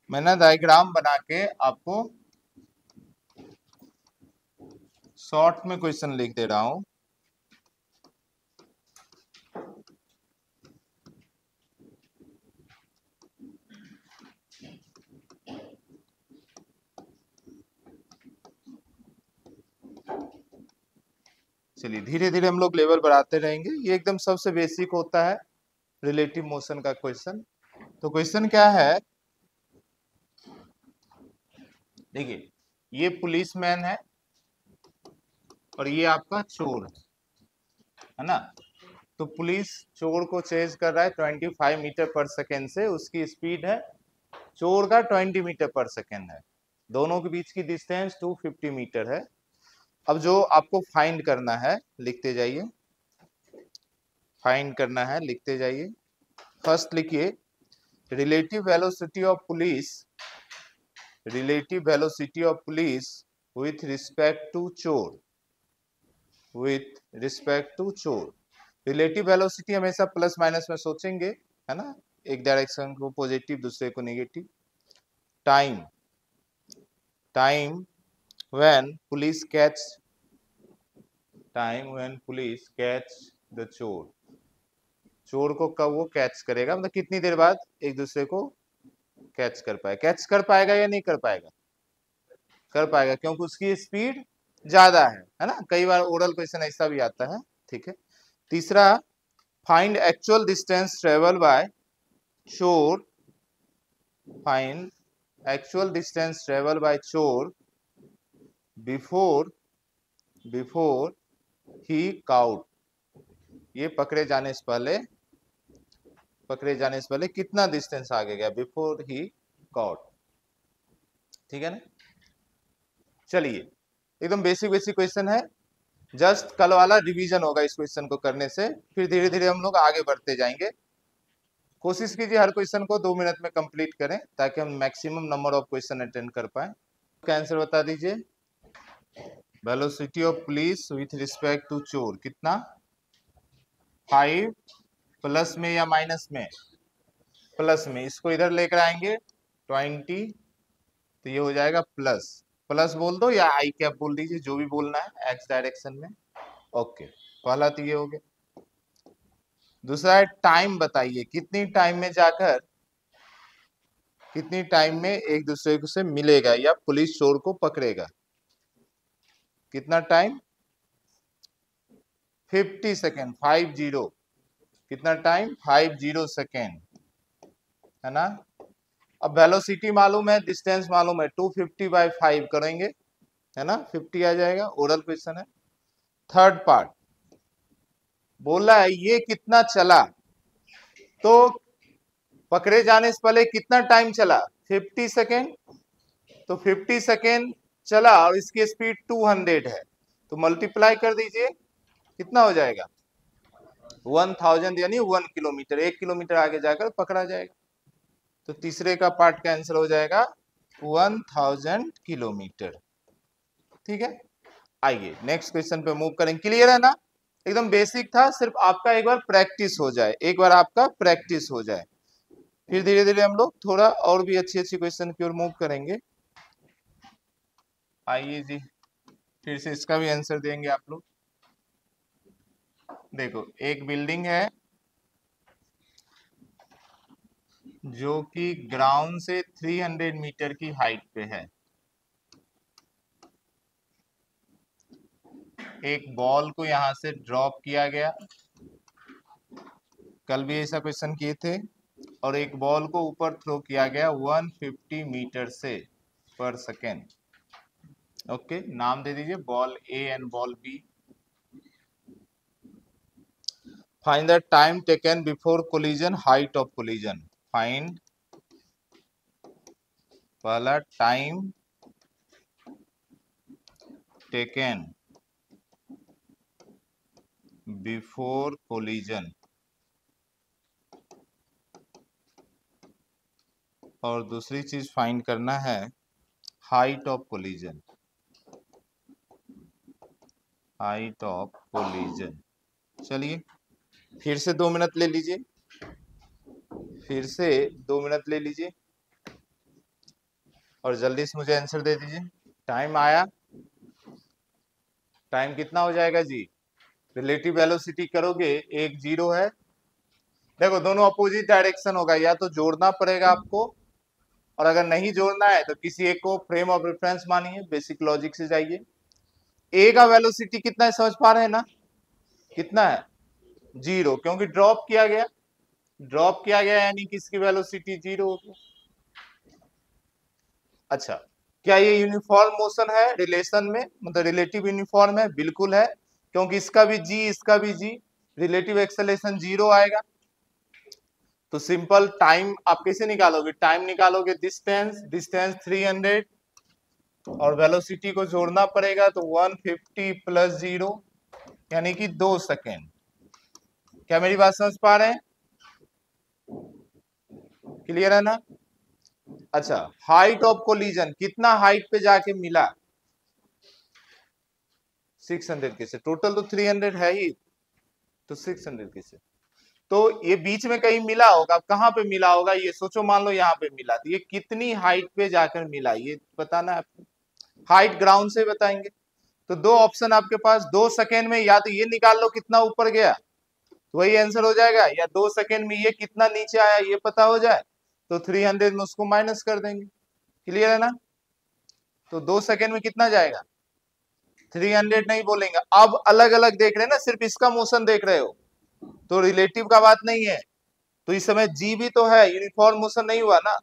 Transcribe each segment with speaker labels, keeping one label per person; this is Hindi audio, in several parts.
Speaker 1: मैं ना डायग्राम बना के आपको शॉर्ट में क्वेश्चन लिख दे रहा हूं। चलिए धीरे धीरे हम लोग लेवल बढ़ाते रहेंगे। ये एकदम सबसे बेसिक होता है रिलेटिव मोशन का क्वेश्चन। तो क्वेश्चन क्या है, देखिए ये पुलिसमैन है और ये आपका चोर है ना। तो पुलिस चोर को चेज कर रहा है 25 मीटर पर सेकेंड से, उसकी स्पीड है, चोर का 20 मीटर पर सेकेंड है, दोनों के बीच की डिस्टेंस 250 मीटर है। अब जो आपको फाइंड करना है लिखते जाइए, फाइंड करना है लिखते जाइए। फर्स्ट लिखिए relative velocity of police, relative velocity of police with respect to चोर, विथ रिस्पेक्ट टू चोर। रिलेटिव वेलोसिटी हमेशा प्लस माइनस में सोचेंगे है ना, एक डायरेक्शन को पॉजिटिव दूसरे को negative. Time, time when police catch, time when police catch the चोर, चोर को कब वो कैच करेगा, मतलब कितनी देर बाद एक दूसरे को कैच कर पाएगा। कैच कर पाएगा या नहीं कर पाएगा, कर पाएगा क्योंकि उसकी स्पीड ज्यादा है ना। कई बार ओरल क्वेश्चन ऐसा भी आता है, ठीक है। तीसरा find actual distance travel by चोर, find actual distance travel by चोर बिफोर, बिफोर ही काउट, ये पकड़े जाने से पहले, पकड़े जाने से पहले कितना डिस्टेंस आगे गया, बिफोर ही काउट, ठीक है ना। चलिए एकदम बेसिक बेसिक क्वेश्चन है, जस्ट कल वाला रिवीजन होगा इस क्वेश्चन को करने से, फिर धीरे धीरे हम लोग आगे बढ़ते जाएंगे। कोशिश कीजिए हर क्वेश्चन को 2 मिनट में कंप्लीट करें ताकि हम maximum number of question attend कर पाए। आंसर बता दीजिए, velocity of police with respect to चोर कितना, 5 प्लस में या माइनस में, प्लस में, इसको इधर लेकर आएंगे 20, तो ये हो जाएगा प्लस, प्लस बोल दो या आई कैप बोल दीजिए, जो भी बोलना है एक्स डायरेक्शन में। ओके, पहला तो ये हो गया। दूसरा है टाइम बताइए, कितनी टाइम में जाकर, कितनी टाइम में एक दूसरे से मिलेगा या पुलिस चोर को पकड़ेगा, कितना टाइम, 50 सेकेंड, 50, कितना टाइम, 50 सेकेंड है ना। अब वेलोसिटी मालूम है, डिस्टेंस मालूम है, 250/5 करेंगे है ना, 50 आ जाएगा। ओरल क्वेश्चन है। थर्ड पार्ट बोला है ये कितना चला, तो पकड़े जाने से पहले कितना टाइम चला, 50 सेकेंड, तो 50 सेकेंड चला और इसकी स्पीड 200 है, तो मल्टीप्लाई कर दीजिए, कितना हो जाएगा 1000, यानी 1 किलोमीटर, 1 किलोमीटर आगे जाकर पकड़ा जाएगा। तो तीसरे का पार्ट का आंसर हो जाएगा 1000 किलोमीटर, ठीक है। आइए नेक्स्ट क्वेश्चन पे मूव करें। क्लियर है ना, एकदम बेसिक था, सिर्फ आपका एक बार प्रैक्टिस हो जाए, एक बार आपका प्रैक्टिस हो जाए, फिर धीरे धीरे हम लोग थोड़ा और भी अच्छी अच्छी क्वेश्चन की ओर मूव करेंगे। आइए जी, फिर से इसका भी आंसर देंगे आप लोग। देखो एक बिल्डिंग है जो कि ग्राउंड से 300 मीटर की हाइट पे है, एक बॉल को यहां से ड्रॉप किया गया, कल भी ऐसा क्वेश्चन किए थे, और एक बॉल को ऊपर थ्रो किया गया 150 मीटर से पर सेकेंड। ओके, नाम दे दीजिए ball A and ball B. Find the time taken before collision, height of collision. Find, पहला टाइम टेकन बिफोर कोलिजन, और दूसरी चीज फाइंड करना है height of collision, height of collision. चलिए फिर से 2 मिनट ले लीजिए, फिर से 2 मिनट ले लीजिए। और जल्दी से मुझे आंसर दे दीजिए। टाइम आया, टाइम कितना हो जाएगा जी? रिलेटिव वेलोसिटी करोगे, एक जीरो है, देखो दोनों अपोजिट डायरेक्शन होगा, या तो जोड़ना पड़ेगा आपको, और अगर नहीं जोड़ना है तो किसी एक को फ्रेम ऑफ रेफरेंस मानिए, बेसिक लॉजिक से जाइए। ए का वेलोसिटी कितना है समझ पा रहे हैं ना? कितना है? जीरो, क्योंकि ड्रॉप किया गया, ड्रॉप किया गया यानी कि इसकी वेलोसिटी जीरो होगी। अच्छा, क्या ये यूनिफॉर्म मोशन है रिलेशन में, मतलब रिलेटिव यूनिफॉर्म है? बिल्कुल है, क्योंकि इसका भी जी इसका भी जी, रिलेटिव एक्सेलरेशन जीरो आएगा। तो सिंपल टाइम आप कैसे निकालोगे? टाइम निकालोगे डिस्टेंस, डिस्टेंस 300 और वेलोसिटी को जोड़ना पड़ेगा, तो 150 प्लस जीरो यानी कि 2 सेकेंड। क्या मेरी बात समझ पा रहे हैं? क्लियर है ना? अच्छा, हाइट ऑफ कोलिजन कितना हाइट पे जाके मिला? 600 के से, टोटल तो 300 है ही, तो 600 के से, तो ये बीच में कहीं मिला होगा। कहां पे मिला होगा ये सोचो, मान लो यहाँ पे मिला, तो ये कितनी हाइट पे जाकर मिला ये बताना है आपको। हाइट ग्राउंड से बताएंगे। तो दो ऑप्शन आपके पास, 2 सेकेंड में या तो ये निकाल लो कितना ऊपर गया, तो वही आंसर हो जाएगा, या 2 सेकेंड में ये कितना नीचे आया ये पता हो जाए, तो 300 में उसको माइनस कर देंगे। क्लियर है ना? तो 2 सेकेंड में कितना जाएगा? 300 नहीं बोलेंगे। अब अलग अलग देख रहे हैं ना, सिर्फ इसका मोशन देख रहे हो तो रिलेटिव का बात नहीं है, तो इस समय जी भी तो है, यूनिफॉर्म मोशन नहीं हुआ ना।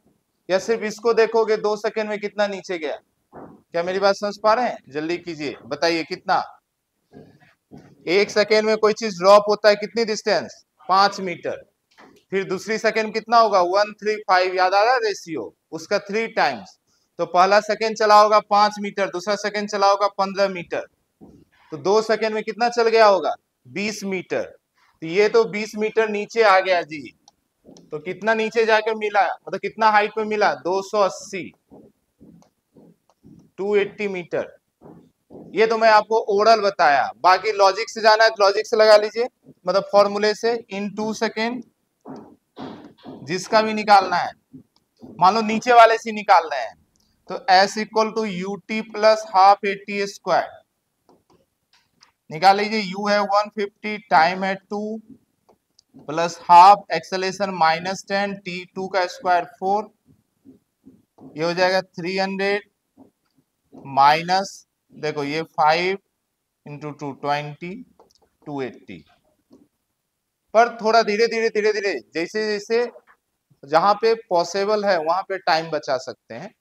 Speaker 1: या सिर्फ इसको देखोगे 2 सेकेंड में कितना नीचे गया। क्या मेरी बात समझ पा रहे हैं? जल्दी कीजिए, बताइए कितना। 1 सेकेंड में कोई चीज ड्रॉप होता है कितनी डिस्टेंस? 5 मीटर। फिर दूसरी सेकेंड कितना होगा? 135, याद आ रहा है रेशियो उसका 3 टाइम्स। तो पहला सेकेंड चला होगा 5 मीटर, दूसरा सेकेंड चला होगा 15 मीटर, तो 2 सेकेंड में कितना चल गया होगा? 20 मीटर। तो ये तो 20 मीटर नीचे आ गया जी। तो कितना नीचे जाकर मिला, मतलब कितना हाइट पे मिला? 280, 280 मीटर। ये तो मैं आपको ओरल बताया, बाकी लॉजिक से जाना है तो लॉजिक से लगा लीजिए, मतलब फॉर्मूले से, इन 2 सेकेंड, जिसका भी निकालना है। मान लो नीचे वाले से निकाल रहे हैं, तो S equal to u t plus half a t square, निकाल लीजिए। U है 150, टाइम है 2, प्लस हाफ एक्सेलेरेशन -10, T2 का स्क्वायर 4, ये हो जाएगा 300 माइनस, देखो ये 5 इंटू 220, 280। पर थोड़ा धीरे धीरे जैसे जैसे जहां पे पॉसिबल है वहां पे टाइम बचा सकते हैं।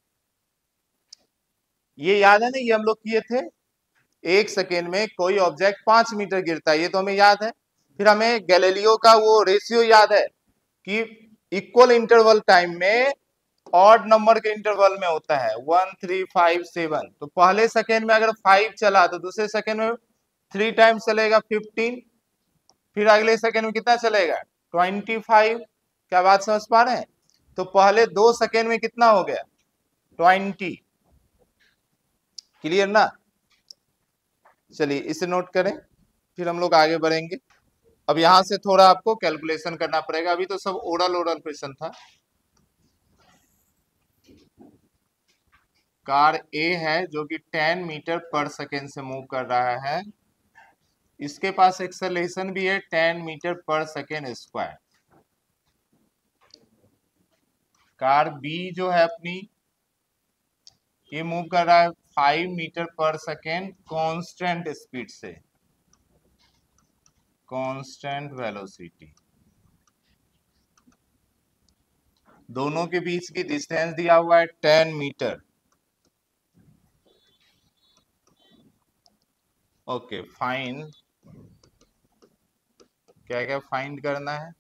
Speaker 1: ये याद है ना, ये हम लोग किए थे, 1 सेकेंड में कोई ऑब्जेक्ट 5 मीटर गिरता है, ये तो हमें याद है। फिर हमें गैलीलियो का वो रेशियो याद है कि इक्वल इंटरवल टाइम में ऑड नंबर के इंटरवल में होता है 1 3 5 7। तो पहले सेकेंड में अगर 5 चला तो दूसरे सेकेंड में 3 टाइम्स चलेगा 15, फिर अगले सेकेंड में कितना चलेगा? 25। क्या बात समझ पा रहे हैं? तो पहले 2 सेकेंड में कितना हो गया? 20। क्लियर ना? चलिए इसे नोट करें, फिर हम लोग आगे बढ़ेंगे। अब यहां से थोड़ा आपको कैलकुलेशन करना पड़ेगा, अभी तो सब ओरल ओरल क्वेश्चन था। कार ए है जो कि 10 मीटर पर सेकेंड से मूव कर रहा है, इसके पास एक्सेलरेशन भी है 10 मीटर पर सेकेंड स्क्वायर। कार बी जो है अपनी, ये मूव कर रहा है 5 मीटर पर सेकेंड कांस्टेंट स्पीड से, कांस्टेंट वेलोसिटी। दोनों के बीच की डिस्टेंस दिया हुआ है 10 मीटर। ओके, फाइन, क्या क्या फाइंड करना है?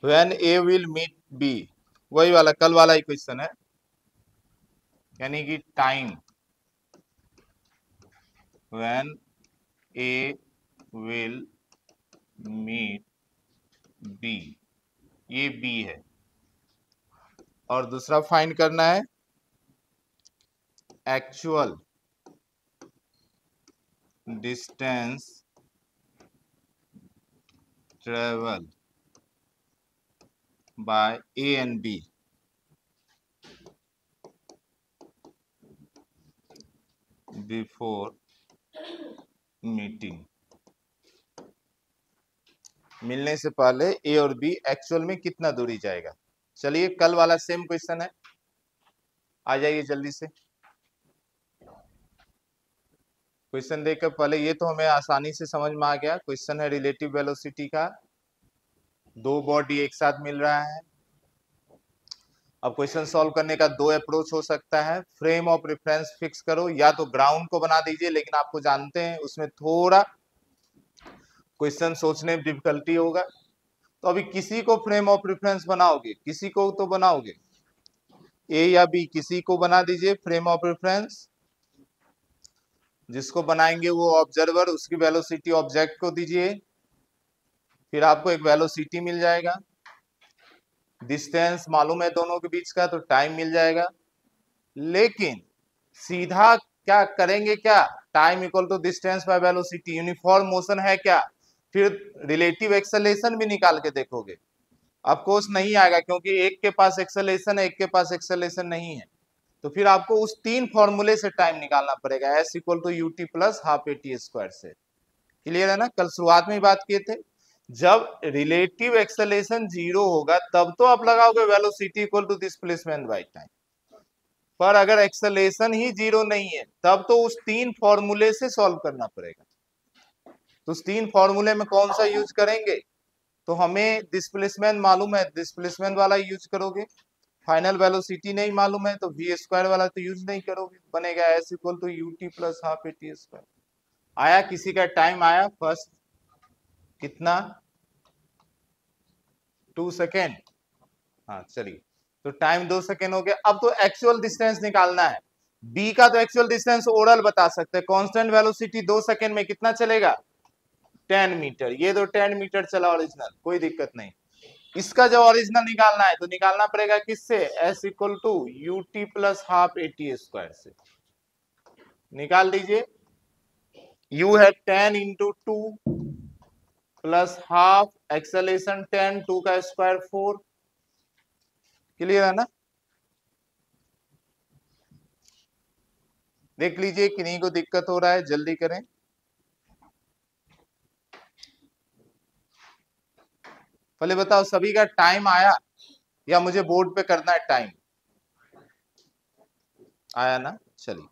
Speaker 1: When A will meet B, वही वाला कल वाला ही क्वेश्चन है, यानी कि time when A will meet B, ये बी है। और दूसरा फाइंड करना है actual distance travel by A and B. Before meeting, मिलने से पहले ए और बी एक्चुअल में कितना दूरी जाएगा। चलिए कल वाला सेम क्वेश्चन है, आ जाइए जल्दी से। क्वेश्चन देखकर पहले ये तो हमें आसानी से समझ में आ गया, क्वेश्चन है रिलेटिव वेलोसिटी का, दो बॉडी एक साथ मिल रहा है। अब क्वेश्चन सॉल्व करने का दो अप्रोच हो सकता है, फ्रेम ऑफ रेफरेंस फिक्स करो, या तो ग्राउंड को बना दीजिए, लेकिन आपको जानते हैं उसमें थोड़ा क्वेश्चन सोचने में डिफिकल्टी होगा। तो अभी किसी को फ्रेम ऑफ रेफरेंस बनाओगे, किसी को तो बनाओगे, ए या बी किसी को बना दीजिए फ्रेम ऑफ रेफरेंस। जिसको बनाएंगे वो ऑब्जर्वर, उसकी वेलोसिटी ऑब्जेक्ट को दीजिए, फिर आपको एक वेलोसिटी मिल जाएगा, डिस्टेंस मालूम है दोनों के बीच का तो टाइम मिल जाएगा। लेकिन सीधा क्या करेंगे, क्या time equal to distance by velocity, uniform motion है क्या, फिर रिलेटिव एक्सेलरेशन भी निकाल के देखोगे, ऑफकोर्स नहीं आएगा क्योंकि एक के पास एक्सेलरेशन है एक के पास एक्सेलरेशन नहीं है। तो फिर आपको उस तीन फॉर्मूले से टाइम निकालना पड़ेगा, s equal to u t plus half a t square से। क्लियर है ना, कल शुरुआत में ही बात किए थे, जब रिलेटिव एक्सेलरेशन जीरो होगा तब तो आप लगाओगे velocity equal to displacement by time, पर अगर एक्सेलरेशन ही जीरो नहीं है तब तो उस तीन फॉर्मूले से सॉल्व करना पड़ेगा। तो उस तीन फॉर्मूले में कौन सा यूज करेंगे, तो हमें डिस्प्लेसमेंट मालूम है, डिस्प्लेसमेंट वाला यूज करोगे, फाइनल वेलोसिटी नहीं मालूम है तो वी स्क्वायर वाला तो यूज नहीं करोगे, बनेगा s equal to u t plus half a t square. आया किसी का टाइम आया फर्स्ट, कितना 2 सेकेंड, हाँ चलिए, तो टाइम 2 सेकेंड हो गया। अब तो एक्चुअल डिस्टेंस निकालना है, बी का तो एक्चुअल डिस्टेंस ओरल बता सकते हैं, कांस्टेंट वेलोसिटी 2 सेकेंड में कितना चलेगा 10 मीटर, ये तो 10 मीटर चला ओरिजिनल, कोई दिक्कत नहीं। इसका जो ओरिजिनल निकालना है तो निकालना पड़ेगा किससे, s equal to u t plus half a t square से। निकाल दीजिए, यू है 10 इंटू 2 प्लस हाफ एक्सेलरेशन 10, 2 का स्क्वायर 4। क्लियर है ना, देख लीजिए किन्हीं को दिक्कत हो रहा है, जल्दी करें। पहले बताओ सभी का टाइम आया या मुझे बोर्ड पे करना है टाइम, आया ना, चलिए।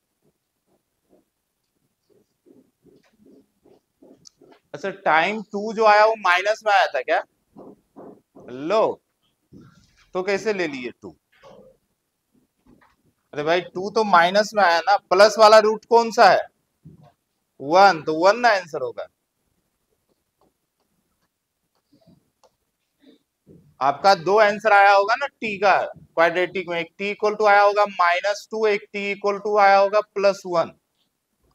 Speaker 1: अच्छा टाइम 2 जो आया वो माइनस में आया था क्या, लो तो कैसे ले लिए 2, अरे भाई 2 तो माइनस में आया ना, प्लस वाला रूट कौन सा है 1, तो 1 ना आंसर होगा। आपका दो आंसर आया होगा ना टी का क्वाड्रेटिक में, एक टी इक्वल टू आया होगा -2, एक टी इक्वल टू आया होगा +1,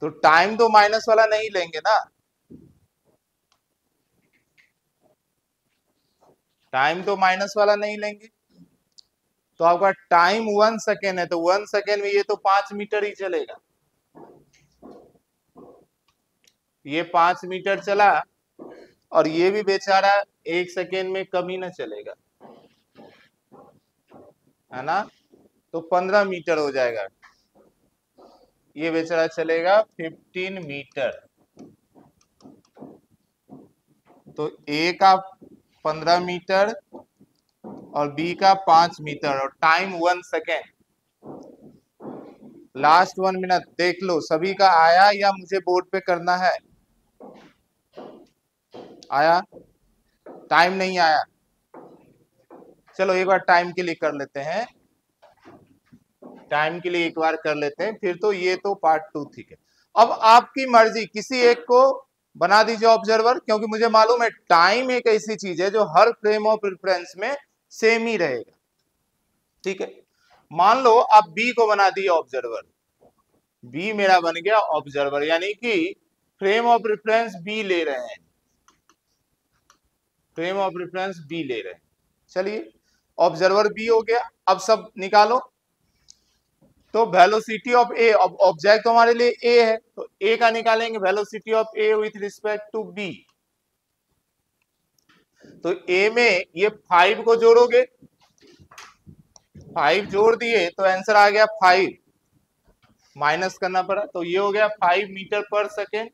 Speaker 1: तो टाइम तो माइनस वाला नहीं लेंगे ना, टाइम तो माइनस वाला नहीं लेंगे। तो आपका टाइम 1 सेकेंड है, तो 1 सेकेंड में ये तो 5 मीटर ही चलेगा, ये 5 मीटर चला, और ये भी बेचारा 1 सेकेंड में कम ही ना चलेगा, है ना, तो 15 मीटर हो जाएगा, ये बेचारा चलेगा 15 मीटर। तो ए का 15 मीटर और बी का 5 मीटर, और टाइम 1 सेकेंड, लास्ट 1 मिनट। देख लो सभी का आया या मुझे बोर्ड पे करना है, आया, टाइम नहीं आया, चलो एक बार टाइम के लिए कर लेते हैं, टाइम के लिए एक बार कर लेते हैं, फिर तो ये तो पार्ट 2 ठीक है। अब आपकी मर्जी, किसी एक को बना दीजिए ऑब्जर्वर, क्योंकि मुझे मालूम है टाइम एक ऐसी चीज है जो हर फ्रेम ऑफ रेफरेंस में सेम ही रहेगा, ठीक है। मान लो आप बी को बना दिए ऑब्जर्वर, बी मेरा बन गया ऑब्जर्वर, यानी कि फ्रेम ऑफ रेफरेंस बी ले रहे हैं, फ्रेम ऑफ रेफरेंस बी ले रहे हैं। चलिए ऑब्जर्वर बी हो गया, अब सब निकालो, तो वेलोसिटी ऑफ ए, ऑब्जेक्ट तो हमारे लिए ए है, तो ए का निकालेंगे velocity of A with respect to B. तो ए में ये 5 को जोड़ोगे, 5 जोड़ दिए तो आंसर आ गया 5, माइनस करना पड़ा, तो ये हो गया 5 मीटर पर सेकेंड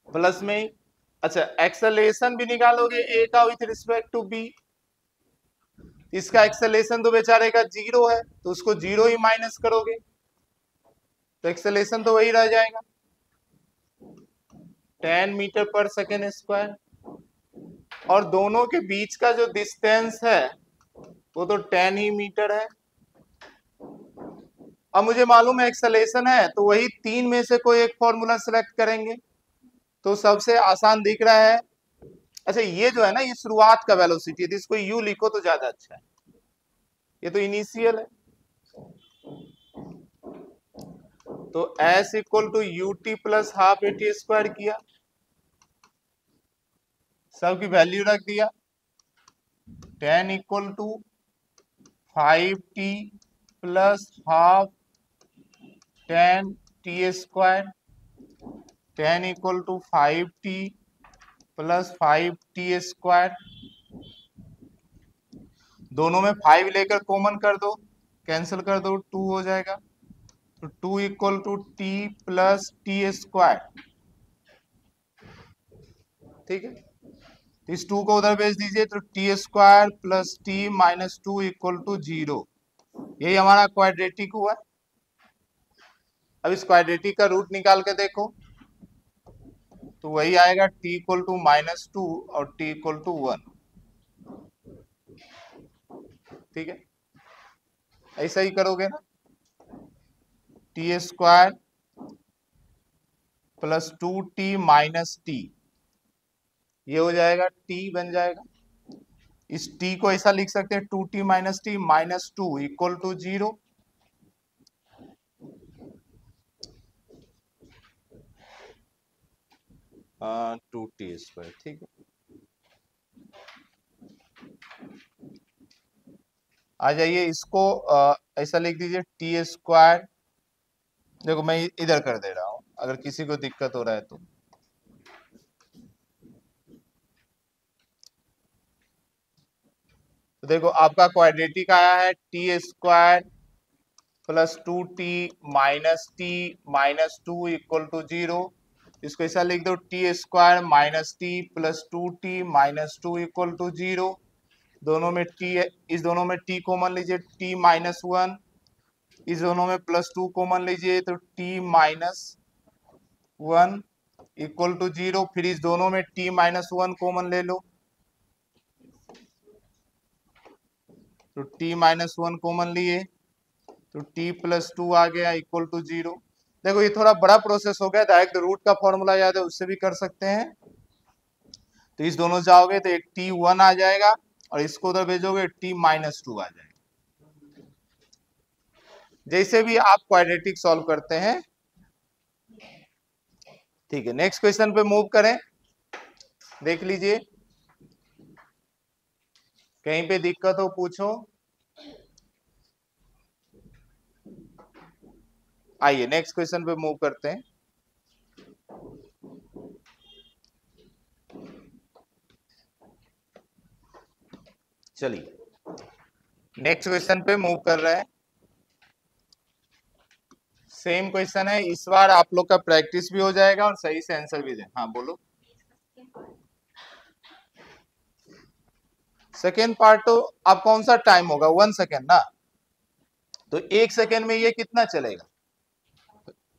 Speaker 1: प्लस में ही। अच्छा, एक्सेलरेशन भी निकालोगे ए का विथ रिस्पेक्ट टू बी, इसका एक्सेलरेशन तो बेचारे का 0 है, तो उसको 0 ही माइनस करोगे तो एक्सेलरेशन तो वही रह जाएगा 10 मीटर पर सेकेंड स्क्वायर, और दोनों के बीच का जो डिस्टेंस है वो तो 10 ही मीटर है। अब मुझे मालूम है एक्सेलरेशन है, तो वही तीन में से कोई एक फॉर्मूला सेलेक्ट करेंगे, तो सबसे आसान दिख रहा है। अच्छा, ये जो है ना, ये शुरुआत का वेलोसिटी है, तो इसको यू लिखो तो ज्यादा अच्छा है, ये तो इनिशियल है। तो s equal to u t plus half a t square किया, सबकी वैल्यू रख दिया, 10 equal to 5t plus half 10 t square, 10 equal to 5t plus 5t square, दोनों में 5 लेकर कॉमन कर दो, कैंसिल कर दो, 2 हो जाएगा, तो 2 equal to t plus t square. ठीक है, तो इस 2 को उधर भेज दीजिए, तो t square plus t minus 2 equal to 0, यही हमारा क्वाड्रेटिक हुआ। अब इस क्वाड्रेटिक का रूट निकाल के देखो, तो वही आएगा t इक्वल टू -2 और t इक्वल टू 1। ठीक है, ऐसा ही करोगे ना, T square plus 2t minus T, ये हो जाएगा t बन जाएगा। इस t को ऐसा लिख सकते हैं 2t minus t minus 2 equal to 0। Two t square, ठीक है, आ जाइए, इसको ऐसा लिख दीजिए टी स्क्वायर, देखो मैं इधर कर दे रहा हूं, अगर किसी को दिक्कत हो रहा है तो। देखो आपका क्वाड्रेटिक आया है t square plus 2t minus t minus 2 equal to 0, इसको ऐसा लिख दो t square minus t plus 2t minus 2 equal to 0, दोनों में t, इस दोनों में t कॉमन लीजिए, t माइनस 1, इस दोनों में प्लस 2 कॉमन लीजिए, तो t माइनस 1 इक्वल टू 0, फिर इस दोनों में t माइनस 1 कॉमन ले लो, तो t माइनस 1 कॉमन लिए, तो t प्लस 2 आ गया इक्वल टू 0। देखो ये थोड़ा बड़ा प्रोसेस हो गया, डायरेक्ट रूट का फॉर्मूला याद है उससे भी कर सकते हैं, तो इस दोनों जाओगे तो एक t1 आ जाएगा, और इसको उधर भेजोगे t माइनस 2 आ जाएगा। जैसे भी आप क्वाड्रेटिक सॉल्व करते हैं। ठीक है, नेक्स्ट क्वेश्चन पे मूव करें, देख लीजिए, कहीं पे दिक्कत हो पूछो। आइए नेक्स्ट क्वेश्चन पे मूव करते हैं। चलिए नेक्स्ट क्वेश्चन पे मूव कर रहे हैं, सेम क्वेश्चन है, इस बार आप लोग का प्रैक्टिस भी हो जाएगा और सही से आंसर भी दे। हाँ बोलो। सेकेंड पार्ट तो अब कौन सा टाइम होगा, 1 सेकेंड ना, तो 1 सेकेंड में ये कितना चलेगा,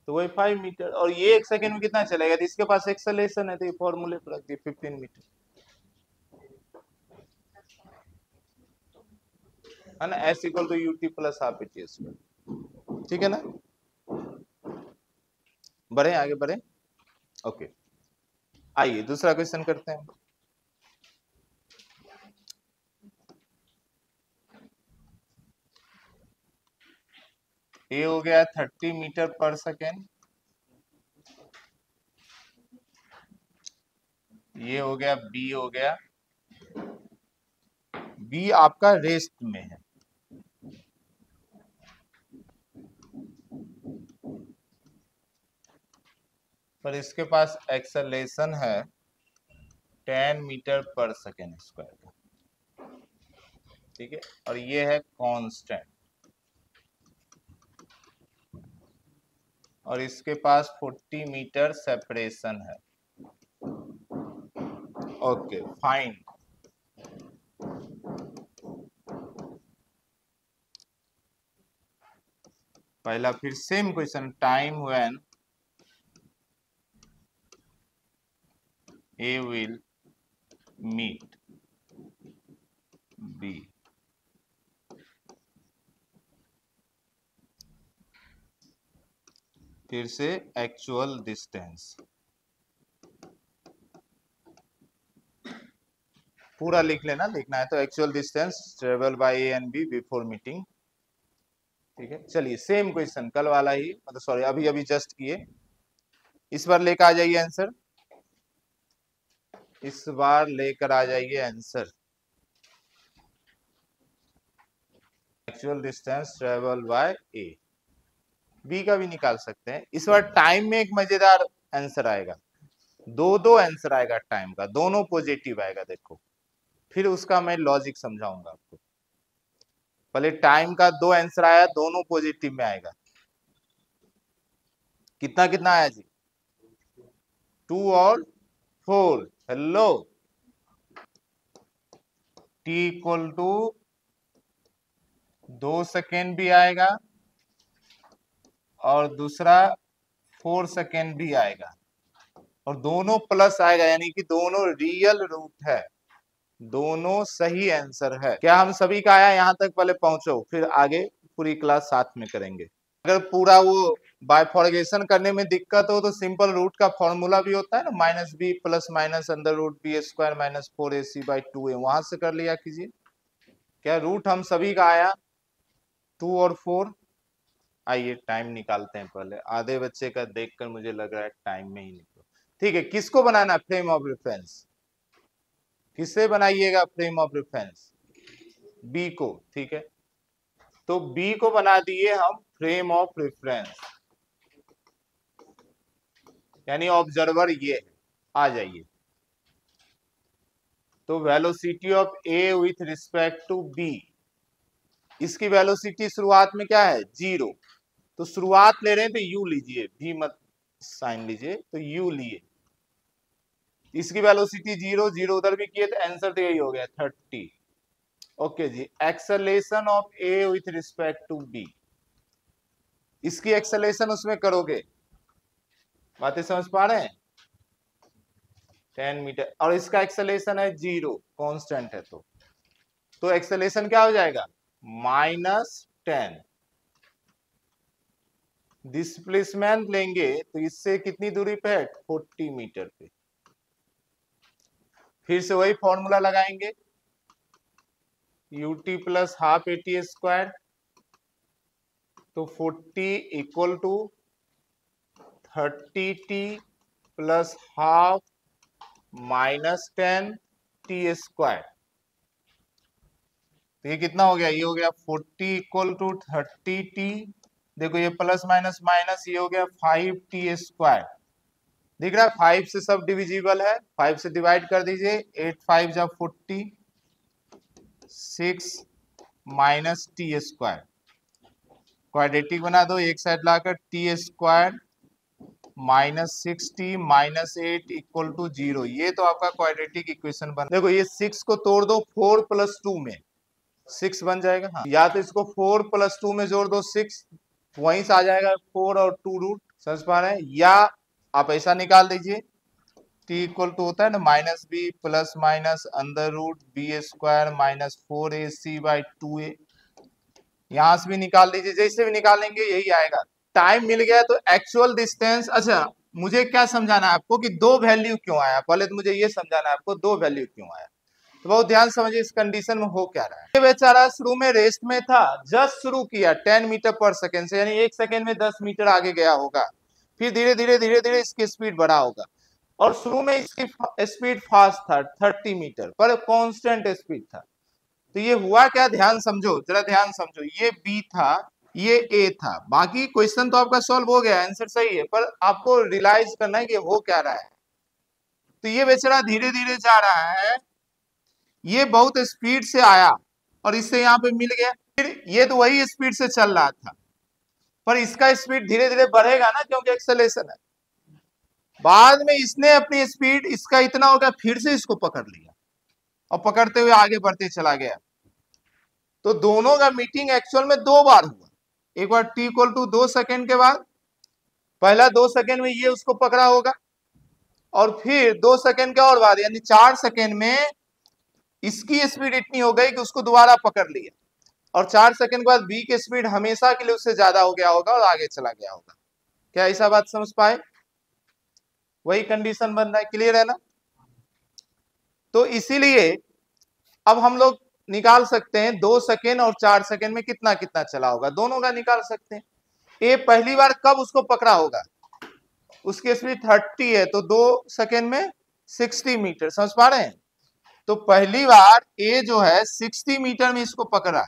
Speaker 1: तो वही 5 मीटर, और ये 1 सेकेंड में कितना चलेगा, तो इसके पास एक्सेलरेशन है, तो ये फॉर्मूले पर रख दिए 15 मीटर, है ना, s equal to u t plus half a t square. ठीक है ना, बढ़े आगे बढ़े। ओके, आइए दूसरा क्वेश्चन करते हैं। ए हो गया 30 मीटर पर सेकेंड, ये हो गया बी, हो गया बी आपका रेस्ट में है, पर इसके पास एक्सेलरेशन है 10 मीटर पर सेकेंड स्क्वायर का। ठीक है, और ये है कांस्टेंट। और इसके पास 40 मीटर सेपरेशन है। Okay fine. पहला फिर same question, time when A will meet B। फिर से एक्चुअल डिस्टेंस पूरा लिख लेना, लिखना है तो actual distance travel by A and B before meeting. ठीक है, चलिए सेम क्वेश्चन कल वाला ही, मतलब सॉरी अभी अभी जस्ट किए, इस बार लेकर आ जाइए आंसर, इस बार लेकर आ जाइए answer. Actual distance travel by A, B का भी निकाल सकते हैं। इस बार टाइम में एक मजेदार आंसर आएगा, दो दो आंसर आएगा टाइम का, दोनों पॉजिटिव आएगा। देखो फिर उसका मैं लॉजिक समझाऊंगा आपको। पहले टाइम का दो आंसर आया, दोनों पॉजिटिव में आएगा। कितना कितना आया जी? 2 और 4। Hello, t equal to 2 second भी आएगा और दूसरा 4 सेकेंड भी आएगा, और दोनों प्लस आएगा, यानी कि दोनों रियल रूट है, दोनों सही आंसर है। क्या हम सभी का आया? यहाँ तक पहले पहुंचो, फिर आगे पूरी क्लास साथ में करेंगे। अगर पूरा वो बाइफॉर्गेशन करने में दिक्कत हो तो सिंपल रूट का फॉर्मूला भी होता है ना, -b plus minus under root b square minus 4ac/2a, वहां से कर लिया कीजिए। क्या रूट हम सभी का आया? 2 और 4। आइए टाइम निकालते हैं, पहले आधे बच्चे का देखकर मुझे लग रहा है टाइम में ही निकलो। ठीक है, किसको बनाना? Frame of reference. किससे बनाइएगा फ्रेम ऑफ रेफरेंस? बी को। ठीक है, तो बी को बना दिए हम फ्रेम ऑफ रेफरेंस, यानी ऑब्जर्वर ये है। आ जाइए, तो velocity of A with respect to B, इसकी वेलोसिटी शुरुआत में क्या है? 0। तो शुरुआत ले रहे हैं तो यू लीजिए, भी मत साइन लीजिए, तो यू लिए। इसकी वेलोसिटी 0, 0 उधर भी किए तो आंसर तो यही हो गया 30। ओके जी, acceleration of A with respect to B, इसकी एक्सेलेरेशन उसमें करोगे, बातें समझ पा रहे हैं? 10 मीटर, और इसका एक्सेलेरेशन है 0, कांस्टेंट है, तो एक्सेलेरेशन क्या हो जाएगा? -10। डिस्प्लेसमेंट लेंगे तो इससे कितनी दूरी पे है? 40 मीटर पे। फिर से वही फॉर्मूला लगाएंगे, ut plus half AT square, तो 40 equal to 30t plus half -10t square. तो ये कितना हो गया? ये हो गया 40 इक्वल टू 30t, देखो ये प्लस माइनस माइनस, ये हो गया 5t स्क्वायर। दिख रहा है? 5 से सब डिविजिबल है, 5 से डिवाइड कर दीजिए, 8 5 जा 40, 6 माइनस टी स्क्वायर, क्वाड्रेटिक बना दो, एक साइड लाकर टी स्क्वायर -60 -8 इक्वल टू 0। ये तो आपका क्वाड्रेटिक इक्वेशन बन। देखो ये 6 को तोड़ दो 4 + 2 में, 6 बन जाएगा। हाँ, या तो इसको 4 + 2 में जोड़ दो 6, वहीं से आ जाएगा 4 और 2 रूट। समझ पा रहे हैं? या आप ऐसा निकाल दीजिए, t इक्वल टू होता है ना -b plus minus under root b square -4ac/2a, यहां से भी निकाल दीजिए, जैसे भी निकालेंगे यही आएगा। टाइम मिल गया तो एक्चुअल डिस्टेंस। अच्छा, मुझे क्या समझाना है आपको कि दो वैल्यू क्यों आया? पहले तो मुझे ये समझाना है आपको दो वैल्यू क्यों आया, तो बहुत ध्यान समझिए इस कंडीशन में हो क्या रहा है। ये बेचारा शुरू में रेस्ट में था, जस्ट शुरू किया 10 मीटर पर सेकेंड से, यानी 1 सेकेंड में 10 मीटर आगे गया होगा, फिर धीरे धीरे इसकी स्पीड बढ़ा होगा, और शुरू में इसकी स्पीड फास्ट था 30 मीटर पर, कांस्टेंट स्पीड था। तो ये हुआ क्या? ध्यान समझो, जरा ध्यान समझो, ये बी था, ये ए था। बाकी क्वेश्चन तो आपका सॉल्व हो गया, आंसर सही है, पर आपको रियलाइज करना है कि हो क्या रहा है। तो ये बेचारा धीरे धीरे जा रहा है, ये बहुत स्पीड से आया और इससे यहाँ पे मिल गया, फिर ये तो वही स्पीड से चल रहा था, पर इसका स्पीड धीरे धीरे बढ़ेगा ना, क्योंकि एक्सेलरेशन है। बाद में इसने अपनी स्पीड इसका इतना हो गया, फिर से इसको पकड़ लिया और पकड़ते हुए आगे बढ़ते चला गया। तो दोनों का मीटिंग एक्चुअल में 2 बार हुआ। एक बार t इक्वल टू 2 सेकेंड के बाद, पहला 2 सेकेंड में ये उसको पकड़ा होगा, और फिर 2 सेकेंड के और बाद यानी 4 सेकेंड में इसकी स्पीड इतनी हो गई कि उसको दोबारा पकड़ लिया, और 4 सेकेंड के बाद बी की स्पीड हमेशा के लिए उससे ज्यादा हो गया होगा और आगे चला गया होगा। क्या ऐसा बात समझ पाए? वही कंडीशन बन रहा है। क्लियर है ना? तो इसीलिए अब हम लोग निकाल सकते हैं 2 सेकेंड और 4 सेकेंड में कितना कितना चला होगा, दोनों का निकाल सकते हैं। ए पहली बार कब उसको पकड़ा होगा, उसकी स्पीड 30 है, तो 2 सेकेंड में 60 मीटर। समझ पा रहे हैं? तो पहली बार ए जो है 60 मीटर में इसको पकड़ा,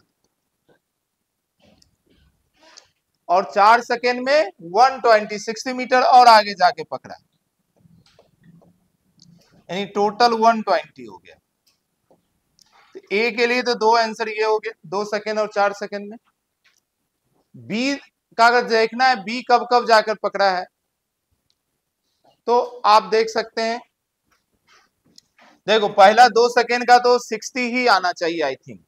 Speaker 1: और 4 सेकेंड में 120 60 मीटर और आगे जाके पकड़ा, यानी टोटल 120 हो गया। तो ए के लिए तो 2 आंसर ये हो गया, 2 सेकेंड और 4 सेकेंड में। बी का अगर देखना है बी कब कब जाकर पकड़ा है, तो आप देख सकते हैं, देखो पहला 2 सेकेंड का तो 60 ही आना चाहिए आई थिंक,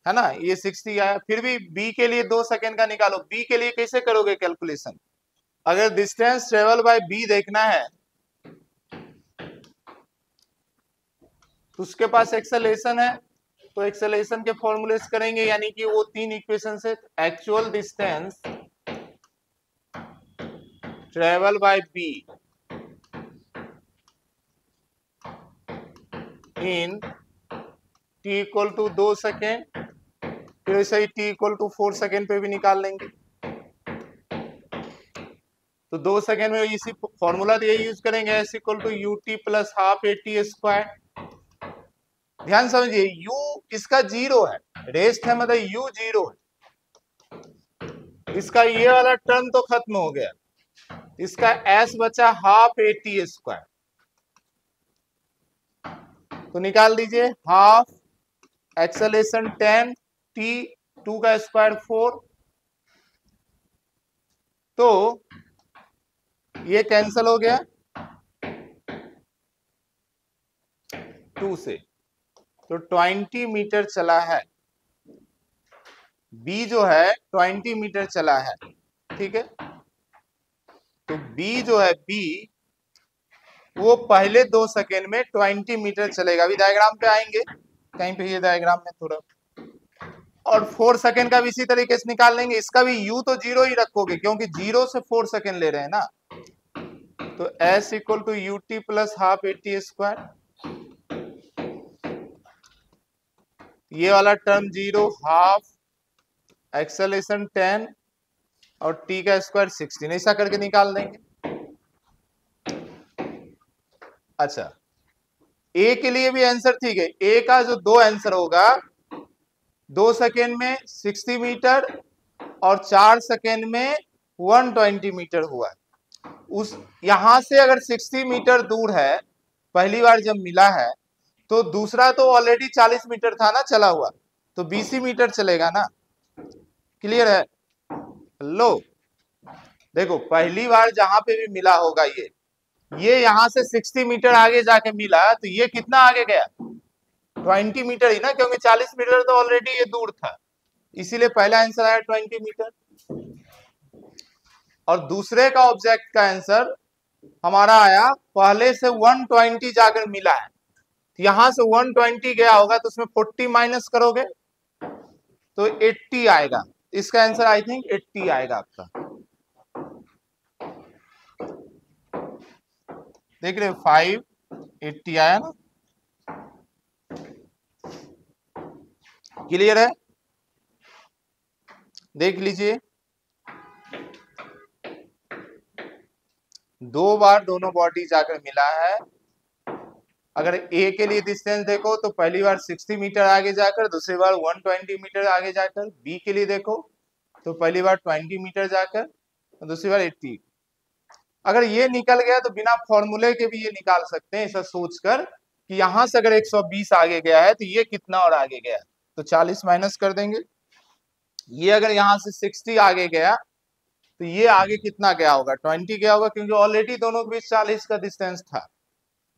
Speaker 1: है ना? ये 60 आया। फिर भी बी के लिए 2 सेकेंड का निकालो। बी के लिए कैसे करोगे कैलकुलेशन? अगर डिस्टेंस ट्रेवल बाय बी देखना है तो उसके पास एक्सेलरेशन है, तो एक्सेलरेशन के फॉर्मूले करेंगे, यानी कि वो 3 इक्वेशन से actual distance travel by B in t equal to 2 second, फिर वैसे ही t इक्वल टू 4 सेकेंड पे भी निकाल लेंगे। तो 2 सेकेंड में इसी फॉर्मूला यही यूज करेंगे, s equal to u t plus half a t square. ध्यान समझिए, u इसका 0 है, रेस्ट है, मतलब u 0 है। इसका ये वाला टर्म तो खत्म हो गया, इसका s बचा हाफ ए टी स्क्वायर। तो निकाल दीजिए, हाफ एक्सेलरेशन 10 t 2 का स्क्वायर 4, तो ये कैंसल हो गया 2 से, तो 20 मीटर चला है। बी जो है 20 मीटर चला है, ठीक है? तो बी जो है बी वो पहले 2 सेकेंड में 20 मीटर चलेगा। अभी डायग्राम पे आएंगे, कहीं पे ये डायग्राम में थोड़ा, और 4 सेकेंड का भी इसी तरीके से निकाल लेंगे। इसका भी u तो 0 ही रखोगे, क्योंकि 0 से 4 सेकेंड ले रहे हैं ना। तो s equal to u t plus half a t square, ये वाला टर्म 0, हाफ एक्सेलरेशन 10 और t का स्क्वायर 16, ऐसा करके निकाल देंगे। अच्छा, ए के लिए भी आंसर ठीक है। ए का जो 2 आंसर होगा, 2 सेकेंड में 60 मीटर और 4 सेकेंड में 120 मीटर हुआ। उस यहां से अगर 60 मीटर दूर है पहली बार जब मिला है, तो दूसरा तो ऑलरेडी 40 मीटर था ना चला हुआ, तो 20 मीटर चलेगा ना। क्लियर है? लो देखो, पहली बार जहां पे भी मिला होगा ये यहां से 60 मीटर आगे जाके मिला, तो ये कितना आगे गया? 20 मीटर ही ना, क्योंकि 40 मीटर तो ऑलरेडी ये दूर था, इसीलिए पहला आंसर आया 20 मीटर। और दूसरे का ऑब्जेक्ट का आंसर हमारा आया, पहले से 120 जाकर मिला है, यहां से 120 गया होगा, तो उसमें 40 माइनस करोगे तो 80 आएगा। इसका आंसर आई थिंक 80 आएगा आपका। देख रहे 580 आया ना? क्लियर है? देख लीजिए, 2 बार दोनों बॉडी जाकर मिला है। अगर ए के लिए डिस्टेंस देखो तो पहली बार 60 मीटर आगे जाकर, दूसरी बार 120 मीटर आगे जाकर। बी के लिए देखो तो पहली बार 20 मीटर जाकर, दूसरी बार 80। अगर ये निकल गया तो बिना फॉर्मूले के भी ये निकाल सकते हैं, ऐसा सोचकर कि यहां से अगर 120 आगे गया है तो ये कितना और आगे गया, तो 40 माइनस कर देंगे। ये अगर यहां से 60 आगे गया तो ये आगे कितना गया होगा, 20 गया होगा, क्योंकि ऑलरेडी दोनों के बीच 40 का डिस्टेंस था,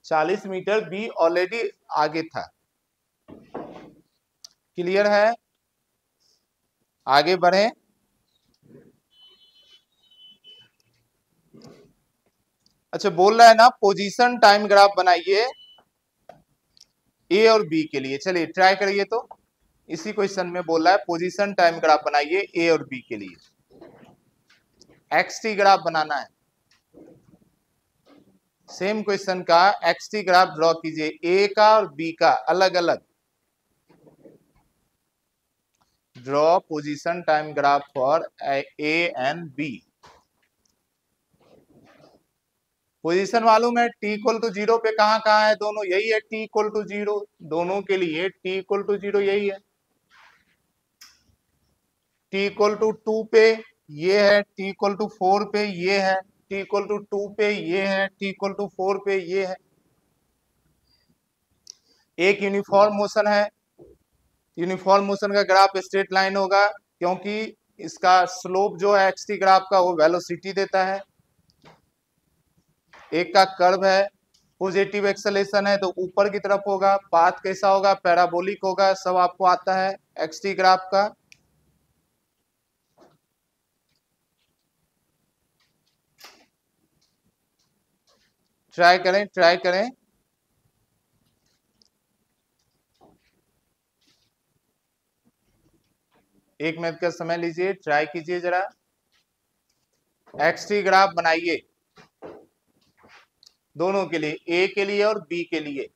Speaker 1: 40 मीटर बी ऑलरेडी आगे था। क्लियर है, आगे बढ़े। अच्छा, बोल रहा है ना पोजीशन टाइम ग्राफ बनाइए ए और बी के लिए। चलिए ट्राई करिए। तो इसी क्वेश्चन में बोल रहा है पोजीशन टाइम ग्राफ बनाइए ए और बी के लिए। एक्सटी ग्राफ बनाना है, सेम क्वेश्चन का एक्सटी ग्राफ ड्रॉ कीजिए, ए का और बी का अलग अलग। Draw position time graph for A and B. Position मालूम है, टी इक्वल टू 0 पे कहां कहां है दोनों, यही है टी इक्वल टू 0, दोनों के लिए टी इक्वल टू 0 यही है। टी इक्वल टू 2 पे ये है, टी इक्वल टू 4 पे ये है, टी इक्वल टू 2 पे ये है, टी इक्वल टू 4 पे ये है। एक यूनिफॉर्म मोशन है, यूनिफॉर्म मोशन का ग्राफ स्ट्रेट लाइन होगा, क्योंकि इसका स्लोप जो है एक्सटी ग्राफ का वो वेलोसिटी देता है। एक का कर्व है, पॉजिटिव एक्सेलेरेशन है तो ऊपर की तरफ होगा, पाथ कैसा होगा, पैराबोलिक होगा, सब आपको आता है एक्सटी ग्राफ का। ट्राई करें, ट्राई करें। एक मिनट का समय लीजिए, ट्राई कीजिए जरा, एक्सटी ग्राफ बनाइए दोनों के लिए, ए के लिए और बी के लिए।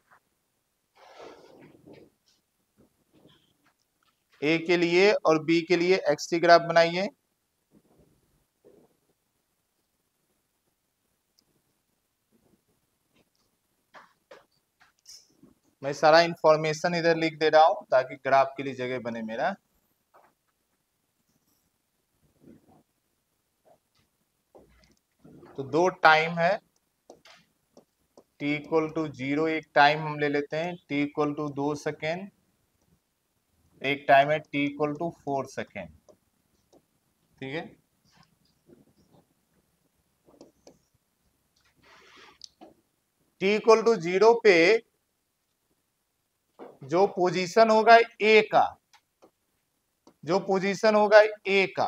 Speaker 1: ए के लिए और बी के लिए एक्सटी ग्राफ बनाइए। मैं सारा इंफॉर्मेशन इधर लिख दे रहा हूं ताकि ग्राफ के लिए जगह बने मेरा। तो दो टाइम है, t इक्वल टू 0 एक टाइम हम ले लेते हैं, t इक्वल टू 2 सेकेंड, एक टाइम है t इक्वल टू 4 सेकेंड। ठीक है, t इक्वल टू 0 पे जो पोजीशन होगा ए का, जो पोजीशन होगा ए का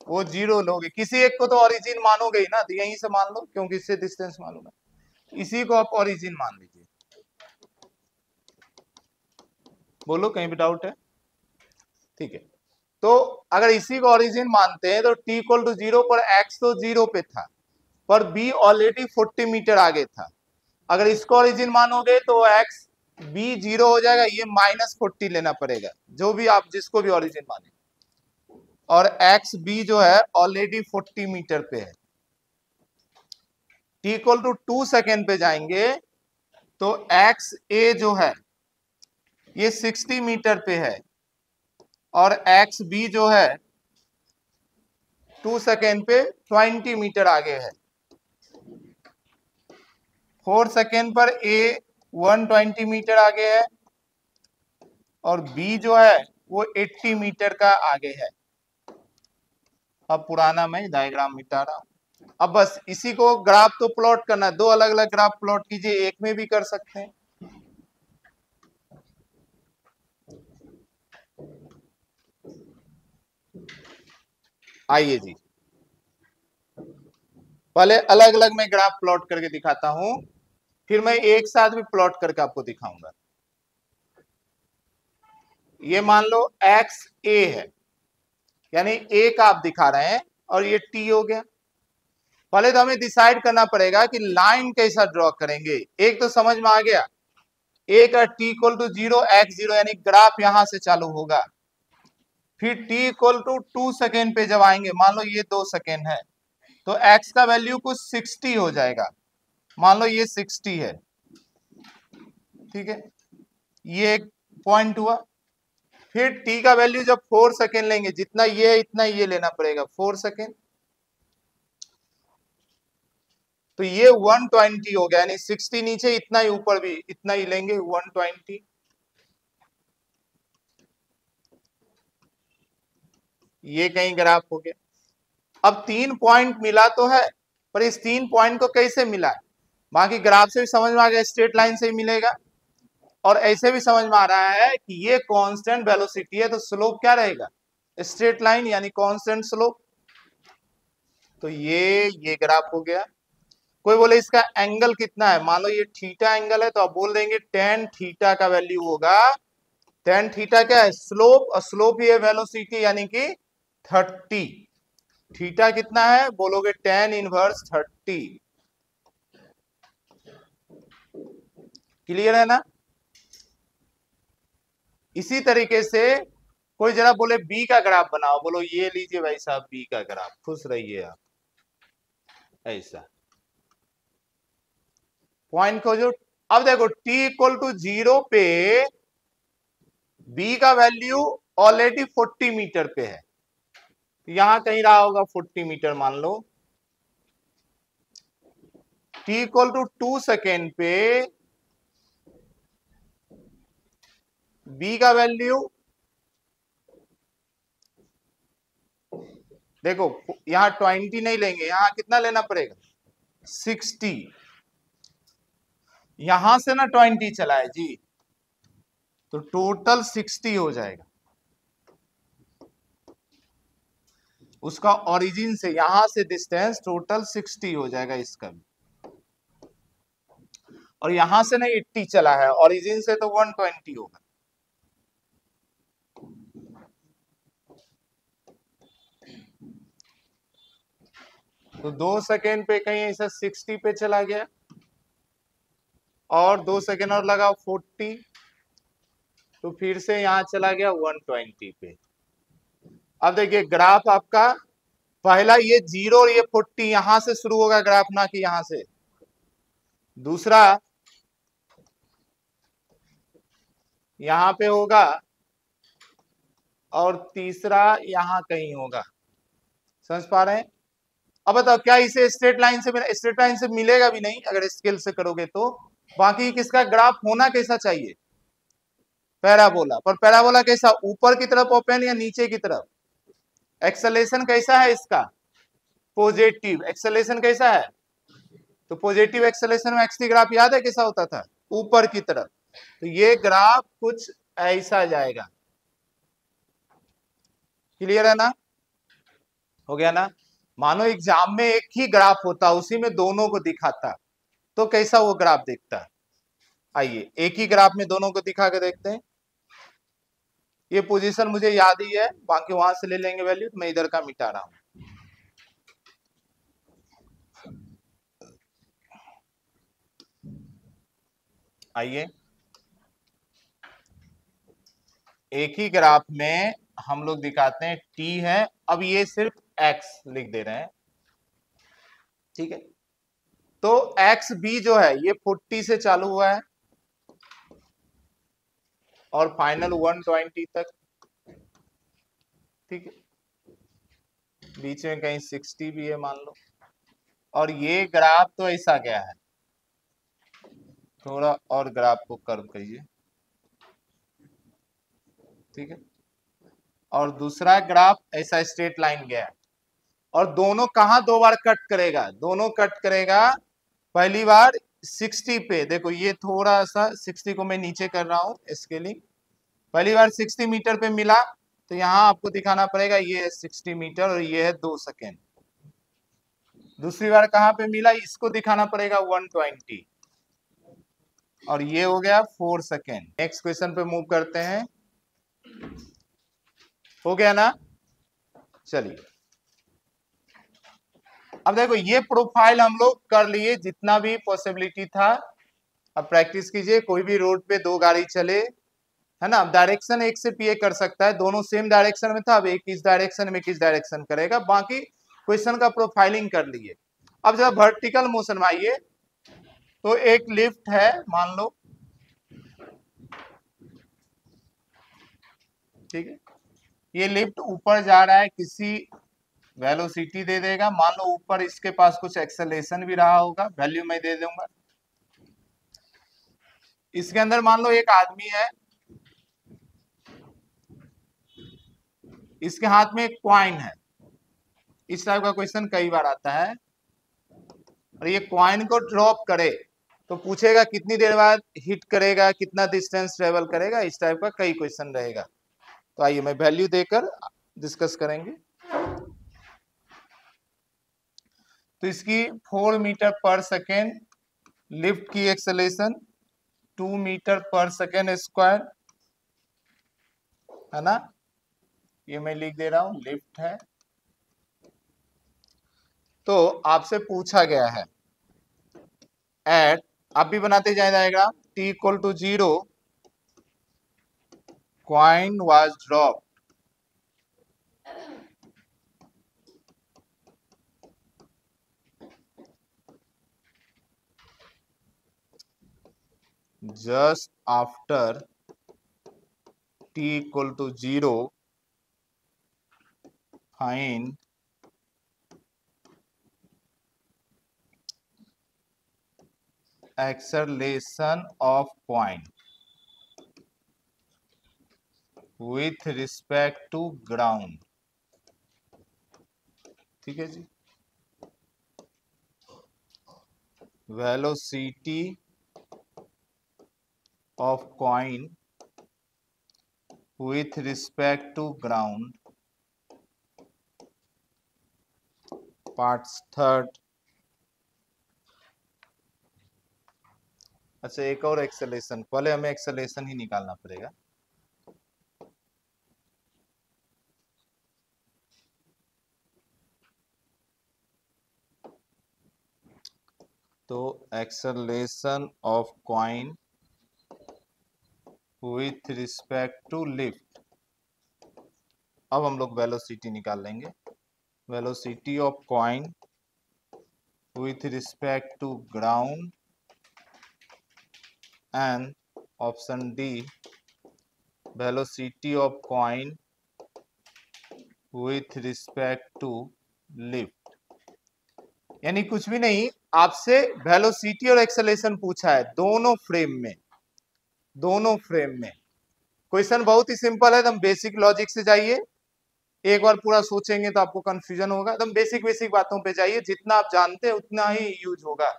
Speaker 1: वो 0 लोगे, किसी एक को तो ओरिजिन मानोगे ही ना, तो यहीं से मान लो क्योंकि इससे डिस्टेंस मालूम है, इसी को आप ओरिजिन मान लीजिए। बोलो कहीं भी डाउट है? ठीक है, तो अगर इसी को ओरिजिन मानते हैं तो t इक्वल टू 0 पर x तो 0 पे था, पर b ऑलरेडी 40 मीटर आगे था। अगर इसको ओरिजिन मानोगे तो x b 0 हो जाएगा, ये -40 लेना पड़ेगा, जो भी आप जिसको भी ओरिजिन माने, और एक्स बी जो है ऑलरेडी 40 मीटर पे है। t इक्वल टू 2 सेकेंड पे जाएंगे तो एक्स ए जो है ये 60 मीटर पे है, और एक्स बी जो है 2 सेकेंड पे 20 मीटर आगे है। 4 सेकेंड पर ए 120 मीटर आगे है, और बी जो है वो 80 मीटर का आगे है। अब पुराना मैं डायग्राम मिटा रहा हूं। अब बस इसी को ग्राफ तो प्लॉट करना है, दो अलग अलग ग्राफ प्लॉट कीजिए, एक में भी कर सकते हैं। आइए जी, पहले अलग अलग मैं ग्राफ प्लॉट करके दिखाता हूं, फिर मैं एक साथ भी प्लॉट करके आपको दिखाऊंगा। ये मान लो एक्स ए है, यानी ए का आप दिखा रहे हैं, और ये टी हो गया। पहले तो हमें डिसाइड करना पड़ेगा कि लाइन कैसा ड्रॉ करेंगे। एक तो समझ में आ गया, ए का टी इक्वल टू 0 एक्स 0, यानी ग्राफ यहां से चालू होगा। फिर t इक्वल टू 2 सेकेंड पे जब आएंगे, मान लो ये 2 सेकेंड है, तो x का वैल्यू कुछ 60 हो जाएगा, मान लो ये 60 है। ठीक है, ये एक पॉइंट हुआ। फिर t का वैल्यू जब 4 सेकेंड लेंगे, जितना ये है इतना ये लेना पड़ेगा, 4 सेकेंड, तो ये 120 हो गया, यानी 60 नीचे, इतना ही ऊपर भी इतना ही लेंगे, 120। ये कहीं ग्राफ हो गया। अब 3 पॉइंट मिला तो है, पर इस 3 पॉइंट को कैसे मिला है? बाकी ग्राफ से भी समझ में आ गया, स्ट्रेट लाइन से ही मिलेगा, और ऐसे भी समझ में आ रहा है कि ये कांस्टेंट वेलोसिटी है, तो स्लोप क्या रहेगा? स्ट्रेट लाइन यानी कांस्टेंट स्लोप। तो ये ग्राफ हो गया। कोई बोले इसका एंगल कितना है, मान लो ये थीटा एंगल है, तो आप बोल देंगे tan थीटा का वैल्यू होगा, tan थीटा क्या है? स्लोप, और स्लोप ही है वेलोसिटी यानी कि 30। थीटा कितना है? बोलोगे tan इनवर्स 30। क्लियर है ना? इसी तरीके से कोई जरा बोले बी का ग्राफ बनाओ, बोलो ये लीजिए भाई साहब बी का ग्राफ, खुश रहिए आप। ऐसा पॉइंट को जो, अब देखो t इक्वल टू 0 पे b का वैल्यू ऑलरेडी 40 मीटर पे है, यहां कहीं रहा होगा 40 मीटर मान लो। t इक्वल टू 2 सेकेंड पे b का वैल्यू, देखो यहां 20 नहीं लेंगे, यहां कितना लेना पड़ेगा? 60। यहां से ना 20 चला है जी, तो टोटल 60 हो जाएगा। उसका ओरिजिन से यहां से डिस्टेंस टोटल 60 हो जाएगा इसका भी, और यहां से ना 80 चला है, ओरिजिन से तो 120 होगा। तो 2 सेकेंड पे कहीं ऐसा 60 पे चला गया, और 2 सेकेंड और लगा 40, तो फिर से यहां चला गया 120 पे। अब देखिए ग्राफ आपका पहला ये 0 और ये 40 यहां से शुरू होगा ग्राफ, ना कि यहां से। दूसरा यहां पे होगा, और तीसरा यहां कहीं होगा। समझ पा रहे हैं? अब बताओ क्या इसे स्ट्रेट लाइन से मिला? स्ट्रेट लाइन से मिलेगा भी नहीं अगर स्केल से करोगे तो। बाकी किसका ग्राफ होना कैसा चाहिए? पैराबोला। पर पैराबोला कैसा, ऊपर की तरफ ओपन या नीचे की तरफ? एक्सेलेरेशन कैसा है इसका? पॉजिटिव। एक्सेलेरेशन कैसा है? तो पॉजिटिव एक्सेलेरेशन में एक्स ग्राफ याद है कैसा होता था? ऊपर की तरफ। तो ये ग्राफ कुछ ऐसा जाएगा। क्लियर है ना? हो गया ना? मानो एग्जाम में एक ही ग्राफ होता, उसी में दोनों को दिखाता, तो कैसा वो ग्राफ दिखता है? आइए एक ही ग्राफ में दोनों को दिखा के देखते हैं। ये पोजीशन मुझे याद ही है, बाकी वहां से ले लेंगे वैल्यू, तो मैं इधर का मिटा रहा हूं। आइए एक ही ग्राफ में हम लोग दिखाते हैं, t है, अब ये सिर्फ x लिख दे रहे हैं, ठीक है? तो एक्स बी जो है ये 40 से चालू हुआ है और फाइनल 120 तक, ठीक है? बीच में कहीं 60 भी है मान लो, और ये ग्राफ तो ऐसा गया है। थोड़ा और ग्राफ को कर्व करिए, ठीक है? और दूसरा ग्राफ ऐसा स्ट्रेट लाइन गया है, और दोनों कहां दो बार कट करेगा? दोनों कट करेगा पहली बार 60 पे। देखो ये थोड़ा सा 60 को मैं नीचे कर रहा हूं स्केलिंग। पहली बार 60 मीटर पे मिला, तो यहां आपको दिखाना पड़ेगा ये है 60 मीटर और ये है 2 सेकेंड। दूसरी बार कहां पे मिला, इसको दिखाना पड़ेगा 120, और ये हो गया 4 सेकेंड। नेक्स्ट क्वेश्चन पे मूव करते हैं। हो गया ना? चलिए अब देखो ये प्रोफाइल हम लोग कर लिए, जितना भी पॉसिबिलिटी था। अब प्रैक्टिस कीजिए, कोई भी रोड पे दो गाड़ी चले, है ना? अब डायरेक्शन एक से पीए कर सकता है, दोनों सेम डायरेक्शन में था, अब एक इस डायरेक्शन में किस डायरेक्शन करेगा। बाकी क्वेश्चन का प्रोफाइलिंग कर लिए। अब जब वर्टिकल मोशन में आइए, तो एक लिफ्ट है मान लो, ठीक है? ये लिफ्ट ऊपर जा रहा है, किसी वेलोसिटी दे देगा, मान लो ऊपर इसके पास कुछ एक्सेलेरेशन भी रहा होगा, वैल्यू मैं दे दूंगा। इसके अंदर मान लो एक आदमी है, इसके हाथ में एक कॉइन है, इस टाइप का क्वेश्चन कई बार आता है। और ये कॉइन को ड्रॉप करे तो पूछेगा कितनी देर बाद हिट करेगा, कितना डिस्टेंस ट्रेवल करेगा, इस टाइप का कई क्वेश्चन रहेगा। तो आइए मैं वैल्यू देकर डिस्कस करेंगे। तो इसकी 4 मीटर पर सेकेंड लिफ्ट की एक्सेलेरेशन 2 मीटर पर सेकेंड स्क्वायर है ना, ये मैं लिख दे रहा हूं, लिफ्ट है। तो आपसे पूछा गया है एट, आप भी बनाते जाए diagram, t equal to 0 coin was drop just after t equal to 0 find acceleration of point with respect to ground। ठीक है जी, velocity of coin with respect to ground, parts third. अच्छा, एक और एक्सेलेरेशन, पहले हमें एक्सेलेरेशन ही निकालना पड़ेगा। तो acceleration of coin with respect to lift, अब हम लोग वेलोसिटी निकाल लेंगे। Velocity of coin with respect to ground and option D velocity of coin with respect to lift. यानी कुछ भी नहीं, आपसे वेलोसिटी और एक्सेलेरेशन पूछा है दोनों फ्रेम में, दोनों फ्रेम में। क्वेश्चन बहुत ही सिंपल है, एकदम बेसिक लॉजिक से जाइए। एक बार पूरा सोचेंगे तो आपको कंफ्यूजन होगा, एकदम बेसिक बेसिक बातों पे जाइए, जितना आप जानते हैं उतना ही यूज होगा।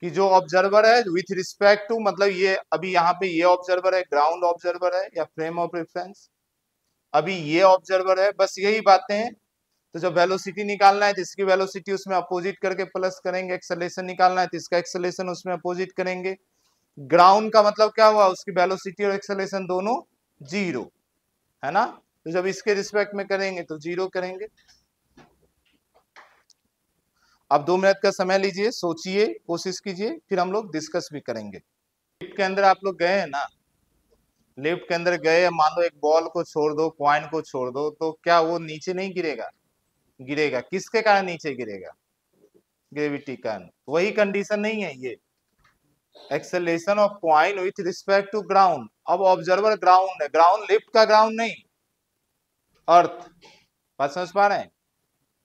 Speaker 1: कि जो ऑब्जर्वर है विथ रिस्पेक्ट टू, मतलब ये अभी यहाँ पे ये ऑब्जर्वर है, ग्राउंड ऑब्जर्वर है या फ्रेम ऑफ रेफरेंस, अभी ये ऑब्जर्वर है, बस यही बातें हैं। तो जब वेलोसिटी निकालना है तो इसकी वेलोसिटी उसमें अपोजिट करके प्लस करेंगे, एक्सेलेरेशन निकालना है तो इसका एक्सेलेरेशन उसमें अपोजिट करेंगे। ग्राउंड का मतलब क्या हुआ, उसकी वेलोसिटी और एक्सेलेरेशन दोनों जीरो है ना, तो जब इसके रिस्पेक्ट में करेंगे तो जीरो करेंगे। अब 2 मिनट का समय लीजिए, सोचिए, कोशिश कीजिए, फिर हम लोग डिस्कस भी करेंगे। लिफ्ट के अंदर आप लोग गए हैं ना, लिफ्ट के अंदर गए, मान लो एक बॉल को छोड़ दो, कॉइन को छोड़ दो, तो क्या वो नीचे नहीं गिरेगा? गिरेगा। किसके कारण नीचे गिरेगा? ग्रेविटी का। वही कंडीशन नहीं है ये, acceleration of coin with respect to ground. अब ऑब्जर्वर ग्राउंड है, ग्राउंड लिफ्ट का ग्राउंड नहीं, अर्थ। बात समझ पा रहे हैं?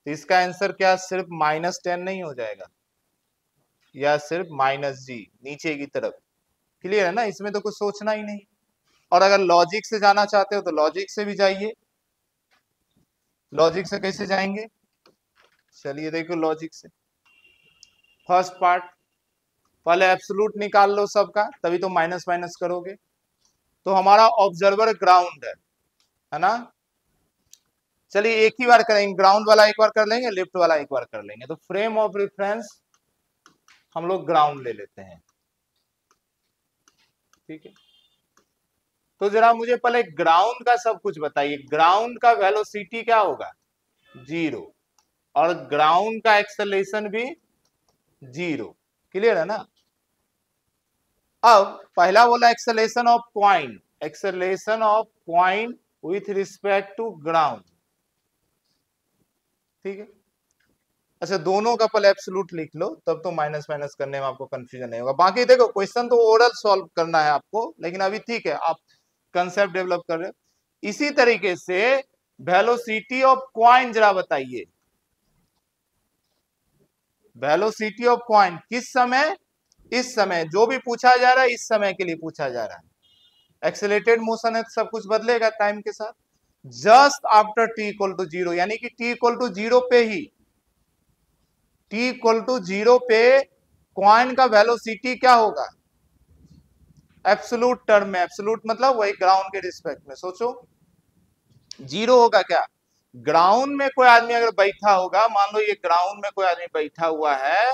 Speaker 1: तो इसका आंसर क्या, सिर्फ -10 नहीं हो जाएगा, या सिर्फ -g नीचे की तरफ। क्लियर है ना, इसमें तो कुछ सोचना ही नहीं। और अगर लॉजिक से जाना चाहते हो तो लॉजिक से भी जाइए। लॉजिक से कैसे जाएंगे, चलिए देखो लॉजिक से। फर्स्ट पार्ट, पहले एब्सोल्यूट निकाल लो सबका, तभी तो माइनस माइनस करोगे। तो हमारा ऑब्जर्वर ग्राउंड है ना, चलिए एक ही बार करेंगे, ग्राउंड वाला एक बार कर लेंगे, लिफ्ट वाला एक बार कर लेंगे। तो फ्रेम ऑफ रेफरेंस हम लोग ग्राउंड ले लेते हैं, ठीक है। तो जरा मुझे पहले ग्राउंड का सब कुछ बताइए, ग्राउंड का वेलोसिटी क्या होगा? जीरो, और ग्राउंड का एक्सेलेरेशन भी जीरो। क्लियर है ना। अब पहला बोला acceleration of point, acceleration of point with respect to ground, ठीक है। अच्छा, दोनों का पहले एब्सोल्यूट लिख लो, तब तो माइनस माइनस करने में आपको कंफ्यूजन नहीं होगा। बाकी देखो क्वेश्चन तो ओरल सॉल्व करना है आपको, लेकिन अभी ठीक है, आप कंसेप्ट डेवलप कर रहे हो। इसी तरीके से वेलोसिटी ऑफ कॉइन जरा बताइए, वेलोसिटी ऑफ कॉइन किस समय? इस समय, जो भी पूछा जा रहा है इस समय के लिए पूछा जा रहा है। एक्सेलरेटेड मोशन है तो सब कुछ बदलेगा टाइम के साथ। Just after t equal to zero, यानी कि टी इक्वल टू जीरो पे ही, टी इक्वल टू जीरो पे कॉइन का वेलोसिटी क्या होगा, एब्सोलूट टर्म में, एब्सोलूट मतलब वही ग्राउंड के रिस्पेक्ट में। सोचो जीरो होगा क्या, ग्राउंड में कोई आदमी अगर बैठा होगा, मान लो ये ग्राउंड में कोई आदमी बैठा हुआ है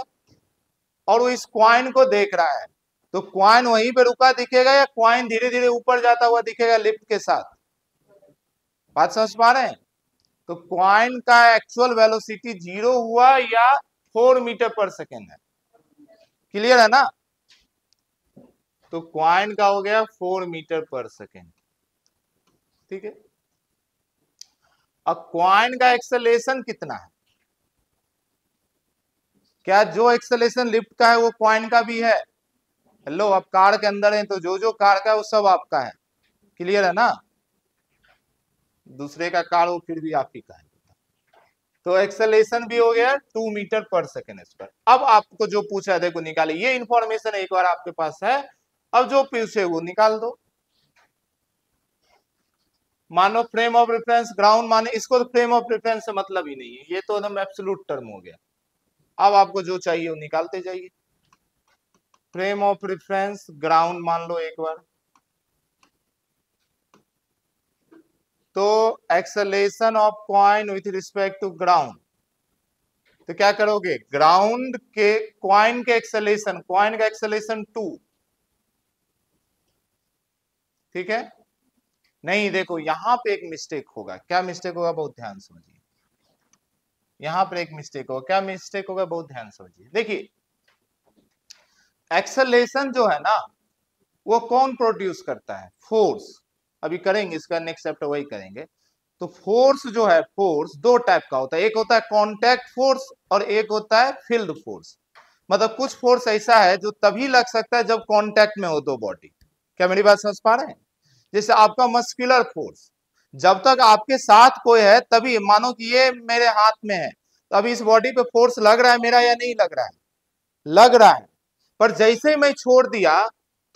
Speaker 1: और वो इस क्वाइन को देख रहा है, तो क्वाइन वहीं पे रुका दिखेगा या क्वाइन धीरे धीरे ऊपर जाता हुआ दिखेगा लिफ्ट के साथ, बात समझ पा रहे हैं। तो क्वाइन का एक्चुअल वेलोसिटी जीरो हुआ या 4 मीटर पर सेकेंड है, क्लियर है ना। तो क्वाइन का हो गया 4 मीटर पर सेकेंड, ठीक है। अब क्वाइन का एक्सेलेरेशन कितना है, क्या जो एक्सेलेरेशन लिफ्ट का है वो क्वाइन का भी है। हेलो, आप कार के अंदर हैं तो जो जो कार का है वो सब आपका है, क्लियर है ना, दूसरे का कार हो फिर भी आप ही का है। तो एक्सेलेरेशन भी हो गया 2 मीटर पर सेकेंड स्क्वायर। अब आपको जो पूछा है देखो निकाले, ये इंफॉर्मेशन एक बार आपके पास है, अब जो पूछे वो निकाल दो। मानो फ्रेम ऑफ रेफरेंस ग्राउंड, माने इसको तो फ्रेम ऑफ रेफरेंस से मतलब ही नहीं है, ये तो एकदम एब्सोल्यूट टर्म हो गया। अब आपको जो चाहिए वो निकालते जाइए। फ्रेम ऑफ रेफरेंस ग्राउंड मान लो एक बार, तो acceleration of coin with respect to ground, तो क्या करोगे, ग्राउंड के कॉइन के एक्सेलेरेशन, कॉइन का एक्सेलेरेशन 2, ठीक है। नहीं देखो यहां पे एक मिस्टेक होगा, क्या मिस्टेक होगा बहुत ध्यान समझिए, यहां पर एक मिस्टेक होगा, क्या मिस्टेक होगा बहुत ध्यान समझिए। देखिए एक्सेलेरेशन जो है ना वो कौन प्रोड्यूस करता है, फोर्स, अभी करेंगे इसका नेक्स्ट चैप्टर वही करेंगे। तो फोर्स जो है, फोर्स दो टाइप का होता है, एक होता है कॉन्टैक्ट फोर्स और एक होता है फील्ड फोर्स। मतलब कुछ फोर्स ऐसा है जो तभी लग सकता है जब कांटेक्ट में हो दो बॉडी, क्या मेरी बात समझ पा रहे हैं। जैसे आपका मस्कुलर फोर्स, जब तक आपके साथ कोई है तभी, मानो कि ये मेरे हाथ में है तो अभी इस बॉडी पे फोर्स लग रहा है मेरा या नहीं लग रहा है, लग रहा है। पर जैसे ही मैं छोड़ दिया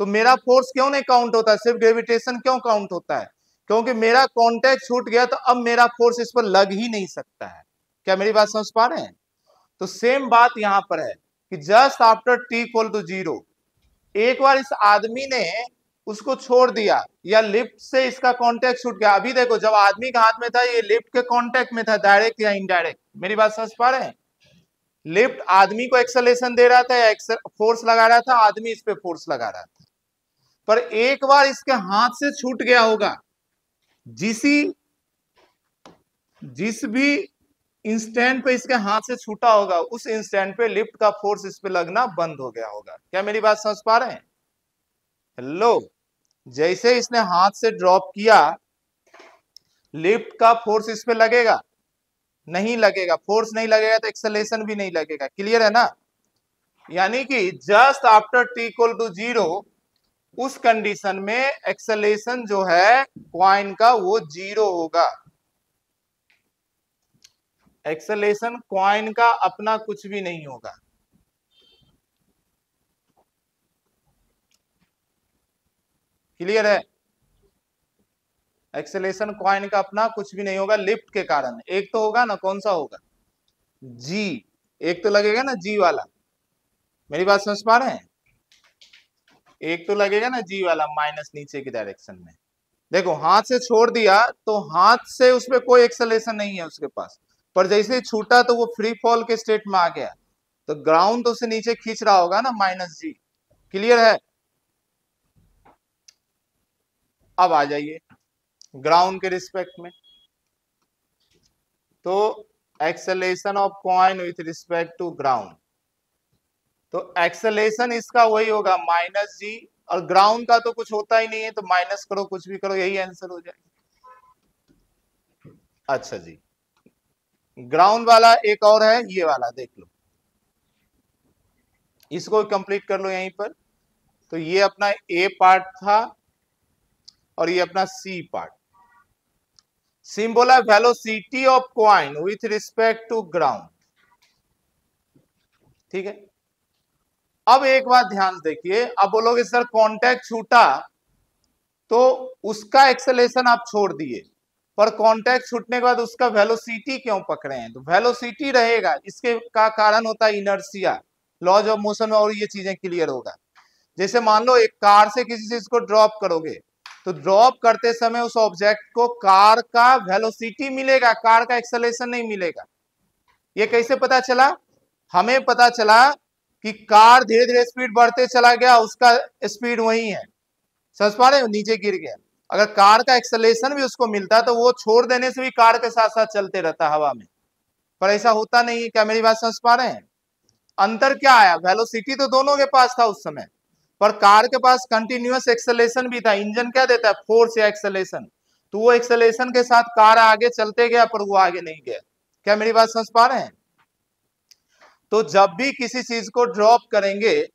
Speaker 1: तो मेरा फोर्स क्यों नहीं काउंट होता है, सिर्फ ग्रेविटेशन क्यों काउंट होता है, क्योंकि मेरा कांटेक्ट छूट गया तो अब मेरा फोर्स इस पर लग ही नहीं सकता है। क्या मेरी बात समझ पा रहे हैं। तो सेम बात यहां पर है कि just after t equal to zero, एक बार इस आदमी ने उसको छोड़ दिया या लिफ्ट से इसका कांटेक्ट छूट गया। अभी देखो जब आदमी के हाथ में था ये लिफ्ट के कांटेक्ट में था, डायरेक्ट या इनडायरेक्ट, मेरी बात समझ पा रहे हैं। लिफ्ट आदमी को एक्सेलेरेशन दे रहा था या फोर्स लगा रहा था, आदमी इस पे फोर्स लगा रहा था। पर एक बार इसके हाथ से छूट गया होगा, जिस भी इंस्टेंट पे इसके हाथ से छूटा होगा उस इंस्टेंट पे लिफ्ट का फोर्स इस पे लगना बंद हो गया होगा। क्या मेरी बात समझ पा रहे हैं। हेलो, जैसे इसने हाथ से ड्रॉप किया लिफ्ट का फोर्स इस पे लगेगा, नहीं लगेगा, फोर्स नहीं लगेगा तो एक्सेलेरेशन भी नहीं लगेगा, क्लियर है ना। यानी कि just after t equal to zero, उस कंडीशन में एक्सेलेरेशन जो है कॉइन का वो जीरो होगा। एक्सेलेरेशन कॉइन का अपना कुछ भी नहीं होगा, क्लियर है। एक्सेलेरेशन कॉइन का अपना कुछ भी नहीं होगा लिफ्ट के कारण, एक तो होगा ना, कौन सा होगा, जी, एक तो लगेगा ना जी वाला, मेरी बात समझ पा रहे हैं। एक तो लगेगा ना जी वाला माइनस नीचे की डायरेक्शन में। देखो हाथ से छोड़ दिया तो हाथ से उसमें कोई एक्सेलेरेशन नहीं है उसके पास, पर जैसे ही छूटा तो वो फ्री फॉल के स्टेट में आ गया, तो ग्राउंड तो उसे नीचे खींच रहा होगा ना, माइनस जी, क्लियर है। अब आ जाइए ग्राउंड के रिस्पेक्ट में, तो acceleration of coin with respect to ground, तो एक्सेलेरेशन इसका वही होगा माइनस जी, और ग्राउंड का तो कुछ होता ही नहीं है तो माइनस करो कुछ भी करो यही आंसर हो जाएगा। अच्छा जी, ग्राउंड वाला एक और है, ये वाला देख लो, इसको कंप्लीट कर लो यहीं पर। तो ये अपना ए पार्ट था और ये अपना सी पार्ट। सिंबल है velocity of coin with respect to ground, ठीक है। अब एक बात ध्यान देखिए, अब बोलोगे सर कांटेक्ट छूटा तो उसका एक्सेलेरेशन आप छोड़ दिए, पर कांटेक्ट छूटने के बाद उसका वेलोसिटी क्यों पकड़े हैं? तो वेलोसिटी रहेगा, इसके का कारण होता है इनर्शिया, लॉज ऑफ मोशन में, और ये चीजें क्लियर होगा। जैसे मान लो एक कार से किसी चीज को ड्रॉप करोगे, तो ड्रॉप करते समय उस ऑब्जेक्ट को कार का वेलोसिटी मिलेगा, कार का एक्सेलरेशन नहीं मिलेगा। ये कैसे पता चला? हमें पता चला कि कार धीरे धीरे स्पीड बढ़ते चला गया, उसका स्पीड वही है, समझ पा रहे हो, नीचे गिर गया। अगर कार का एक्सेलरेशन भी उसको मिलता तो वो छोड़ देने से भी कार के साथ साथ चलते रहता हवा में, पर ऐसा होता नहीं है। क्या मेरी बात समझ पा रहे हैं? अंतर क्या आया? वेलोसिटी तो दोनों के पास था उस समय, पर कार के पास कंटिन्यूअस एक्सेलरेशन भी था। इंजन क्या देता है? फोर्स या एक्सेलरेशन। तो वो एक्सेलरेशन के साथ कार आगे चलते गया, पर वो आगे नहीं गया। क्या मेरी बात समझ पा रहे हैं? तो जब भी किसी चीज को ड्रॉप करेंगे,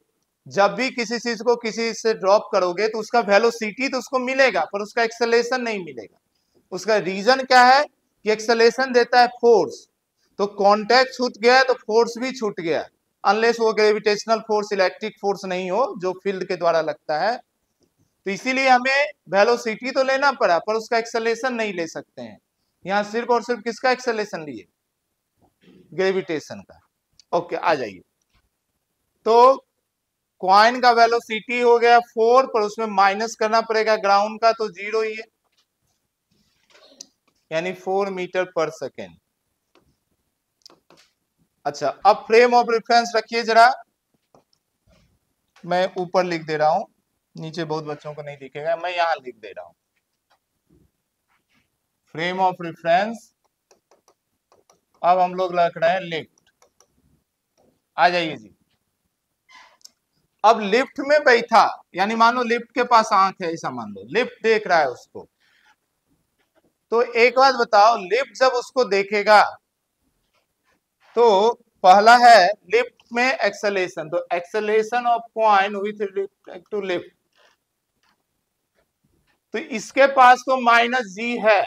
Speaker 1: जब भी किसी चीज को किसी से ड्रॉप करोगे, तो उसका वेलोसिटी तो उसको मिलेगा, पर उसका एक्सेलरेशन नहीं मिलेगा। उसका रीजन क्या है? कि एक्सेलरेशन देता है फोर्स, तो कांटेक्ट छूट गया है तो फोर्स भी छूट गया, अनलेस वो ग्रेविटेशनल फोर्स, इलेक्ट्रिक फोर्स नहीं हो जो फील्ड के द्वारा लगता है। तो इसीलिए हमें वेलोसिटी तो लेना पड़ा, पर उसका एक्सेलरेशन नहीं ले सकते हैं। यहां सिर्फ और सिर्फ किसका एक्सेलरेशन लिए? ग्रेविटेशन का। ओके, आ जाइए। तो कॉइन का वेलोसिटी हो गया 4, पर उसमें माइनस करना पड़ेगा ग्राउंड का, तो 0 ही है, यानी 4 मीटर पर सेकेंड। अच्छा, अब फ्रेम ऑफ रेफरेंस रखिए जरा, मैं ऊपर लिख दे रहा हूं, नीचे बहुत बच्चों को नहीं दिखेगा, मैं यहां लिख दे रहा हूं। फ्रेम ऑफ रेफरेंस, अब हम लोग रख रहे हैं लिफ्ट। आ जाइए जी। अब लिफ्ट में बैठा, यानी मान लो लिफ्ट के पास आंख है, ऐसा मान लो, लिफ्ट देख रहा है उसको। तो एक बात बताओ, लिफ्ट जब उसको देखेगा तो पहला है लिफ्ट में एक्सेलरेशन, तो acceleration of coin with respect to lift, तो इसके पास तो -g है,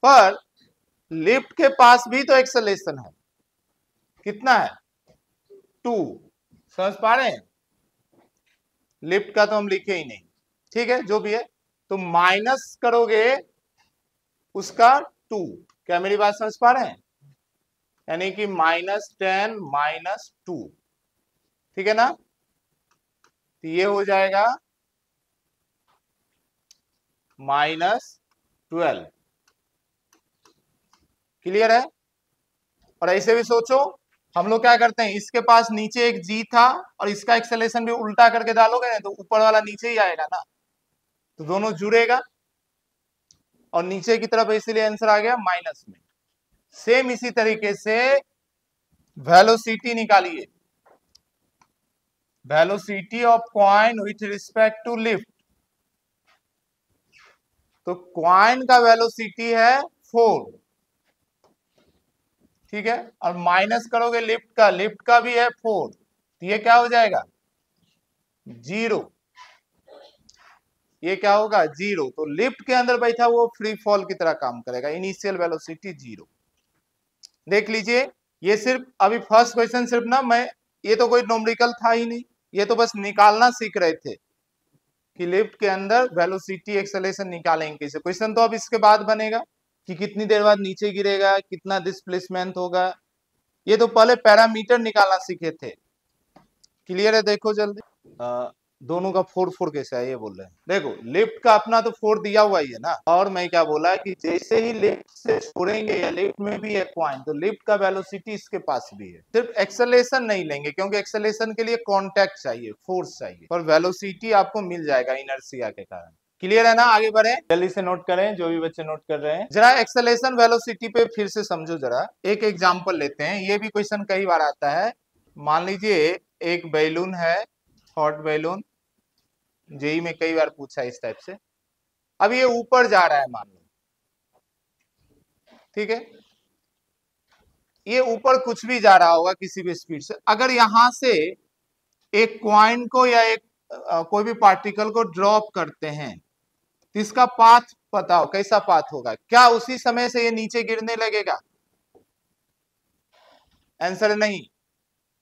Speaker 1: पर लिफ्ट के पास भी तो एक्सेलरेशन है, कितना है? 2। समझ पा रहे हैं? लिफ्ट का तो हम लिखे ही नहीं, ठीक है, जो भी है। तो माइनस करोगे उसका 2। क्या मेरी बात समझ पा रहे हैं? यानी कि -10 -2, ठीक है ना? तो ये हो जाएगा -12। क्लियर है? और ऐसे भी सोचो, हम लोग क्या करते हैं, इसके पास नीचे एक जी था और इसका एक्सेलरेशन भी उल्टा करके डालोगे ना, तो ऊपर वाला नीचे ही आएगा ना, तो दोनों जुड़ेगा, और नीचे की तरफ इसीलिए आंसर आ गया माइनस में। सेम इसी तरीके से वेलोसिटी निकालिए, velocity of coin with respect to lift. तो कॉइन का वेलोसिटी है 4, ठीक है, और माइनस करोगे लिफ्ट का भी है 4, तो ये क्या हो जाएगा? 0। ये क्या होगा? 0। तो लिफ्ट के अंदर बैठा वो फ्री फॉल की तरह काम करेगा, इनिशियल वेलोसिटी 0। देख लीजिए, ये सिर्फ अभी फर्स्ट क्वेश्चन, सिर्फ ना, मैं, ये तो कोई न्यूमेरिकल था ही नहीं, ये तो बस निकालना सीख रहे थे कि लिफ्ट के अंदर वेलोसिटी एक्सेलरेशन निकालेंगे कैसे। क्वेश्चन तो अब इसके बाद बनेगा कि कितनी देर बाद नीचे गिरेगा, कितना डिस्प्लेसमेंट होगा, ये तो पहले पैरामीटर निकालना सीखे थे। क्लियर है? देखो जल्दी, दोनों का 4 कैसे है ये बोल रहे हैं। देखो, लिफ्ट का अपना तो 4 दिया हुआ ही है ना, और मैं क्या बोला कि जैसे ही लिफ्ट से छोड़ेंगे, या लिफ्ट में भी है कॉइन, तो लिफ्ट का वेलोसिटी इसके पास भी है। सिर्फ एक्सेलरेशन नहीं लेंगे, क्योंकि एक्सेलरेशन के लिए कॉन्टैक्ट चाहिए, फोर्स चाहिए, पर वेलोसिटी आपको मिल जाएगा इनर्शिया के कारण। क्लियर है ना? आगे बढ़े, जल्दी से नोट करें, जो भी बच्चे नोट कर रहे हैं। जरा एक्सेलरेशन वेलोसिटी पे फिर से समझो जरा। एक एग्जांपल लेते हैं, ये भी क्वेश्चन कई बार आता है। मान लीजिए एक बैलून है, हॉट बैलून, जेई में कई बार पूछा इस टाइप से। अब ये ऊपर जा रहा है मान लो, ठीक है, ये ऊपर कुछ भी जा रहा होगा किसी भी स्पीड से। अगर यहां से एक कॉइन को या एक कोई भी पार्टिकल को ड्रॉप करते हैं, तो इसका पाथ बताओ कैसा पाथ होगा? क्या उसी समय से ये नीचे गिरने लगेगा? आंसर नहीं।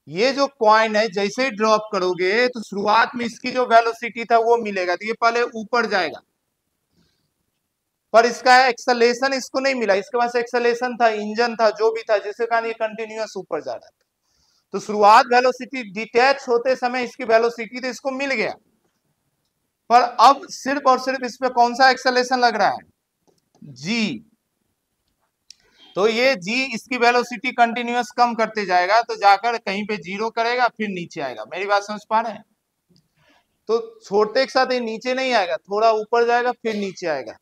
Speaker 1: ये जो कॉइन है, जैसे ही ड्रॉप करोगे तो शुरुआत में इसकी जो वेलोसिटी था वो मिलेगा, तो ये पहले ऊपर जाएगा, पर इसका एक्सेलेरेशन इसको नहीं मिला, इसके पास एक्सेलेरेशन था, इंजन था, जो भी था, जिसके कारण ये कंटिन्यूअस ऊपर जा रहा था। तो शुरुआत वेलोसिटी डिटैच होते समय इसकी वेलोसिटी तो इसको मिल गया, पर अब सिर्फ और सिर्फ इस पे कौन सा एक्सेलेरेशन लग रहा है, जी। तो ये जी इसकी वेलोसिटी कंटिन्यूअस कम करते जाएगा, तो जाकर कहीं पे जीरो करेगा, फिर नीचे आएगा। मेरी बात समझ पा रहे हैं? तो छोड़ते के साथ ये नीचे नहीं आएगा, थोड़ा ऊपर जाएगा फिर नीचे आएगा।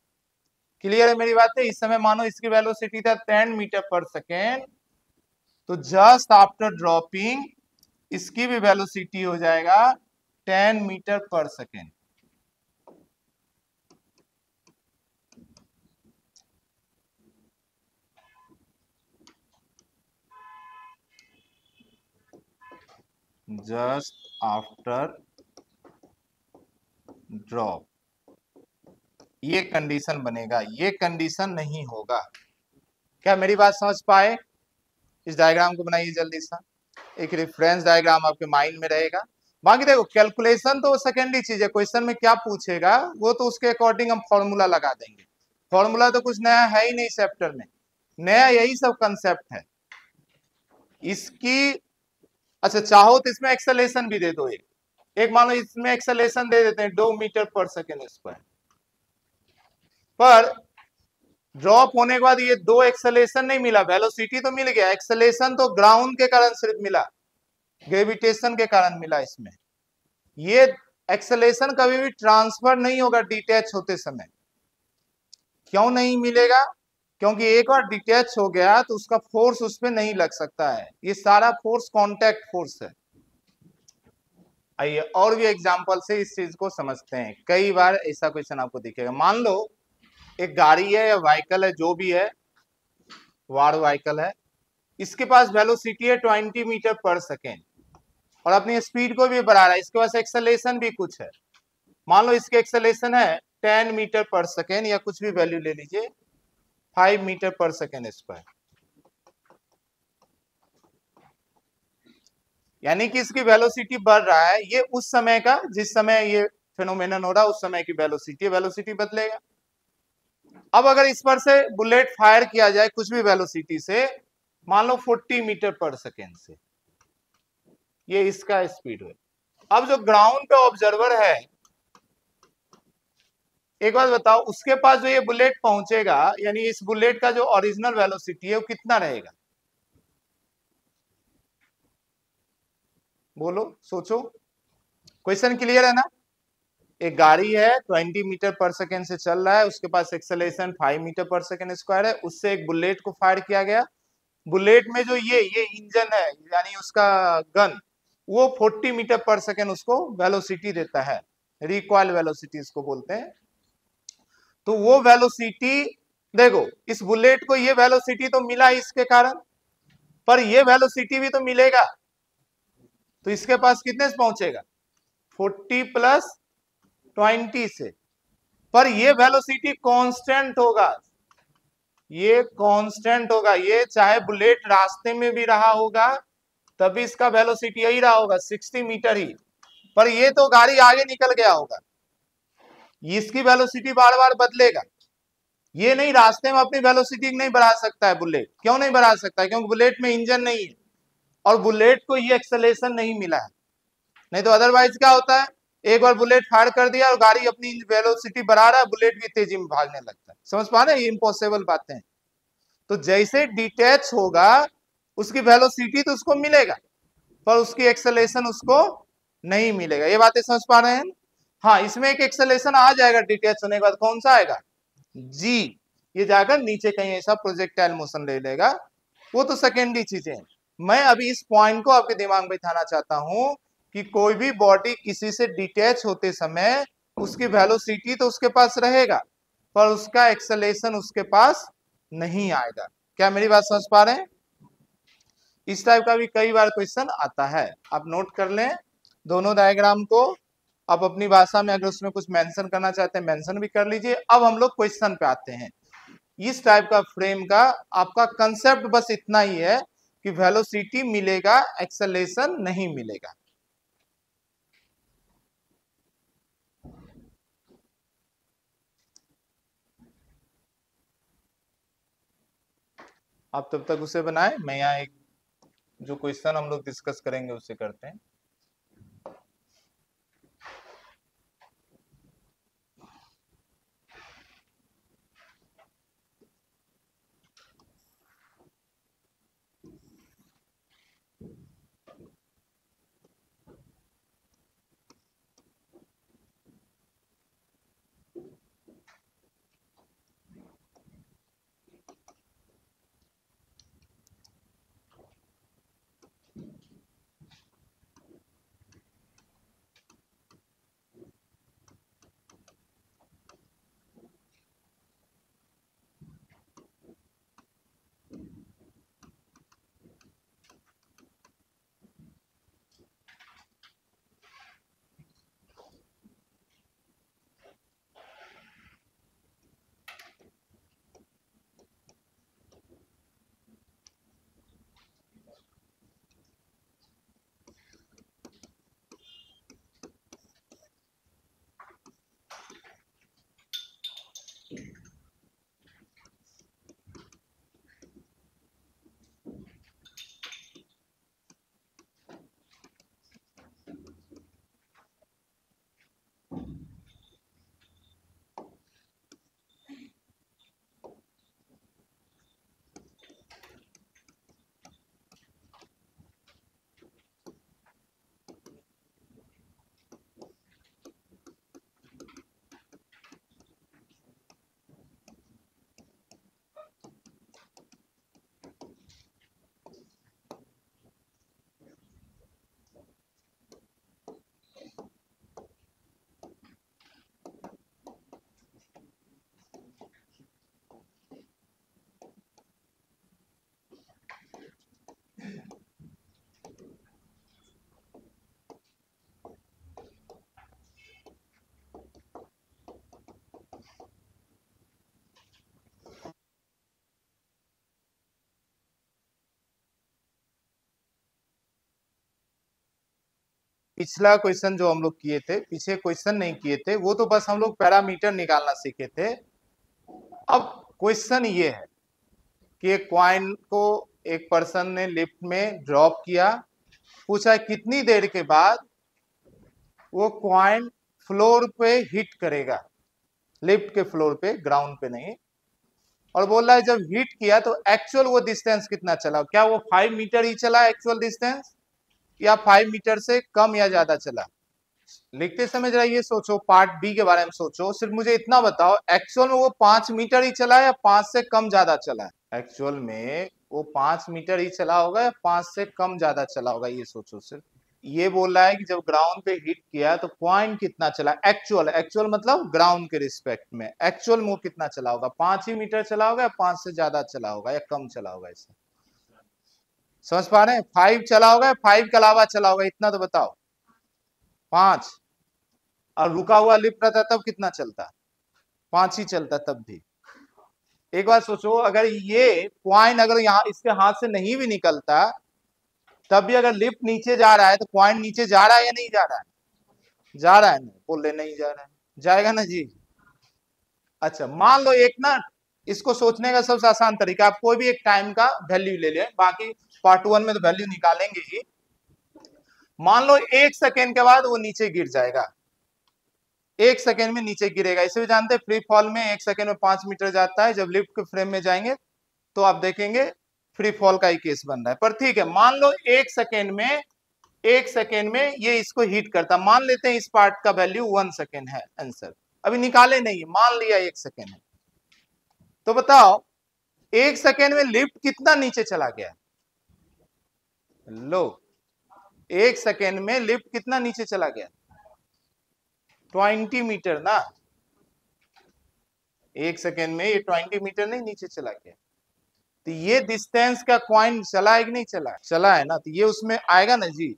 Speaker 1: क्लियर है मेरी बात है? इस समय मानो इसकी वेलोसिटी था 10 मीटर पर सेकेंड, तो जस्ट आफ्टर ड्रॉपिंग इसकी भी वेलोसिटी हो जाएगा 10 मीटर पर सेकेंड। जस्ट आफ्टर ड्रॉप ये कंडीशन बनेगा, ये कंडीशन नहीं होगा। क्या मेरी बात समझ पाए? इस डायग्राम को बनाइए जल्दी सा, एक रेफरेंस डायग्राम आपके माइंड में रहेगा। बाकी देखो कैलकुलेशन तो सेकेंडरी चीज है, क्वेश्चन में क्या पूछेगा वो तो उसके अकॉर्डिंग हम फॉर्मूला लगा देंगे। फॉर्मूला तो कुछ नया है ही नहीं चैप्टर में, नया यही सब कंसेप्ट है इसकी। अच्छा चाहो तो इसमें एक्सेलेरेशन भी दे दो, एक मानो इसमें एक्सेलेरेशन दे देते हैं 2 मीटर पर सेकेंड स्क्वायर, पर ड्रॉप होने के बाद ये दो एक्सेलेरेशन नहीं मिला, वेलोसिटी तो मिल गया, एक्सेलेरेशन तो ग्राउंड के कारण सिर्फ मिला, ग्रेविटेशन के कारण मिला। इसमें ये एक्सेलेरेशन कभी भी ट्रांसफर नहीं होगा डिटैच होते समय। क्यों नहीं मिलेगा? क्योंकि एक बार डिटैच हो गया तो उसका फोर्स उस पर नहीं लग सकता है, ये सारा फोर्स कांटेक्ट फोर्स है। आइए और भी एग्जांपल से इस चीज को समझते हैं। कई बार ऐसा क्वेश्चन आपको दिखेगा, मान लो एक गाड़ी है या व्हीकल है, जो भी है वार व्हीकल है, इसके पास वेलोसिटी है 20 मीटर पर सेकेंड और अपनी स्पीड को भी बढ़ा रहा है, इसके पास एक्सेलेरेशन भी कुछ है। मान लो इसके एक्सेलेरेशन है 10 मीटर पर सेकेंड या कुछ भी वैल्यू ले लीजिए, 5 मीटर पर सेकेंड स्क्वायर, यानी कि इसकी वेलोसिटी बढ़ रहा है। ये उस समय का, जिस समय ये फेनोमेनन हो रहा है उस समय की वेलोसिटी बदलेगा। अब अगर इस पर से बुलेट फायर किया जाए कुछ भी वेलोसिटी से, मान लो 40 मीटर पर सेकेंड से, ये इसका स्पीड है। अब जो ग्राउंड पे ऑब्जर्वर है, एक बात बताओ, उसके पास जो ये बुलेट पहुंचेगा, यानी इस बुलेट का जो ओरिजिनल वेलोसिटी है वो कितना रहेगा? बोलो, सोचो। क्वेश्चन क्लियर है ना? एक गाड़ी है 20 मीटर पर सेकेंड से चल रहा है, उसके पास एक्सेलेरेशन 5 मीटर पर सेकेंड स्क्वायर है, उससे एक बुलेट को फायर किया गया। बुलेट में जो ये इंजन है यानी उसका गन, वो 40 मीटर पर सेकेंड उसको वेलोसिटी देता है, रिकॉइल वेलोसिटी इसको बोलते हैं। तो वो वेलोसिटी देखो, इस बुलेट को ये वेलोसिटी तो मिला इसके कारण, पर ये वेलोसिटी भी तो मिलेगा, तो इसके पास कितने से पहुंचेगा? 40 प्लस 20 से, पर ये वेलोसिटी कांस्टेंट होगा, ये कांस्टेंट होगा। ये चाहे बुलेट रास्ते में भी रहा होगा तभी इसका वेलोसिटी यही रहा होगा 60 मीटर ही, पर ये तो गाड़ी आगे निकल गया होगा, इसकी वेलोसिटी बार बार बदलेगा। ये नहीं, रास्ते में अपनी वेलोसिटी नहीं बढ़ा सकता है बुलेट। क्यों नहीं बढ़ा सकता है? क्योंकि बुलेट में इंजन नहीं है और बुलेट को ये एक्सेलेरेशन नहीं मिला है। नहीं तो अदरवाइज क्या होता है, एक बार बुलेट फायर कर दिया और गाड़ी अपनी वेलोसिटी बढ़ा रहा है, बुलेट भी तेजी में भागने लगता है। समझ पा रहे हैं? ये इम्पॉसिबल बातें हैं। तो जैसे डिटैच होगा उसकी वेलोसिटी तो उसको मिलेगा, पर उसकी एक्सेलेरेशन उसको नहीं मिलेगा। ये बातें समझ पा रहे हैं? हाँ, इसमें एक एक्सेलेरेशन आ जाएगा डिटैच होने के बाद, कौन सा आएगा? जी, ये जाकर नीचे कहीं ऐसा प्रोजेक्टाइल मोशन ले लेगा, वो तो सेकेंडरी चीजें हैं। मैं अभी इस पॉइंट को आपके दिमाग में बिठाना चाहता हूं कि कोई भी बॉडी किसी से डिटैच होते समय उसकी वेलोसिटी तो उसके पास रहेगा, पर उसका एक्सेलेरेशन उसके पास नहीं आएगा। क्या मेरी बात समझ पा रहे हैं? इस टाइप का भी कई बार क्वेश्चन आता है, आप नोट कर लें दोनों डायग्राम को। आप अपनी भाषा में अगर उसमें कुछ मेंशन करना चाहते हैं मेंशन भी कर लीजिए। अब हम लोग क्वेश्चन पे आते हैं। इस टाइप का फ्रेम का आपका कंसेप्ट बस इतना ही है कि वेलोसिटी मिलेगा, एक्सेलेरेशन नहीं मिलेगा। आप तब तक उसे बनाए, मैं यहाँ एक जो क्वेश्चन हम लोग डिस्कस करेंगे उसे करते हैं। पिछला क्वेश्चन जो हम लोग किए थे, पीछे क्वेश्चन नहीं किए थे, वो तो बस हम लोग पैरामीटर निकालना सीखे थे। अब क्वेश्चन ये है कि एक कॉइन को एक पर्सन ने लिफ्ट में ड्रॉप किया, पूछा कितनी देर के बाद वो कॉइन फ्लोर पे हिट करेगा, लिफ्ट के फ्लोर पे, ग्राउंड पे नहीं। और बोल रहा है जब हिट किया तो एक्चुअल वो डिस्टेंस कितना चला, क्या वो 5 मीटर ही चला एक्चुअल डिस्टेंस, या 5 मीटर से कम या ज्यादा चला। लिखते समय जरा ये सोचो, पार्ट बी के बारे में सोचो, सिर्फ मुझे इतना बताओ एक्चुअल में वो 5 मीटर ही चला या 5 से कम ज्यादा चला। एक्चुअल में वो 5 मीटर ही चला होगा या 5 से कम ज्यादा चला होगा, ये सोचो सिर्फ। ये बोल रहा है कि जब ग्राउंड पे हिट किया तो पॉइंट कितना चला एक्चुअल, एक्चुअल मतलब ग्राउंड के रिस्पेक्ट में, एक्चुअल में वो कितना चला होगा, 5 ही मीटर चला होगा या 5 से ज्यादा चला होगा या कम चला होगा, ऐसा समझ पा रहे हैं। 5 चला होगा या 5 के अलावा चला होगा, इतना तो बताओ। 5, और रुका हुआ लिफ्ट रहता तब कितना चलता, 5 ही चलता तब भी। एक बार सोचो, अगर ये क्वाइन अगर यहाँ इसके हाथ से नहीं भी निकलता तब भी अगर लिफ्ट नीचे जा रहा है तो क्वाइन नीचे जा रहा है या नहीं जा रहा है, जा रहा है ना, बोल रहे नहीं जा रहा है, जाएगा ना जी। अच्छा मान लो एक ना, इसको सोचने का सबसे आसान तरीका, आप कोई भी एक टाइम का वैल्यू ले लें, बाकी पार्ट 1 में तो वैल्यू निकालेंगे ही। मान लो 1 सेकेंड के बाद वो नीचे गिर जाएगा, 1 सेकेंड में नीचे गिरेगा। इसे भी जानते हैं फ्री फॉल में 1 सेकेंड में 5 मीटर जाता है, जब लिफ्ट के फ्रेम में जाएंगे तो आप देखेंगे फ्री फॉल का ही केस बन रहा है। पर ठीक है, मान लो 1 सेकेंड में, 1 सेकेंड में ये इसको हिट करता, मान लेते हैं इस पार्ट का वैल्यू 1 सेकेंड है, आंसर अभी निकाले नहीं, मान लिया 1 सेकेंड है। तो बताओ 1 सेकेंड में लिफ्ट कितना नीचे चला गया, लो 1 सेकेंड में लिफ्ट कितना नीचे चला गया, 20 मीटर ना, 1 सेकेंड में ये 20 मीटर नहीं नीचे चला गया। तो ये डिस्टेंस का कॉइन चला है कि नहीं चला, चला है ना, तो ये उसमें आएगा ना जी।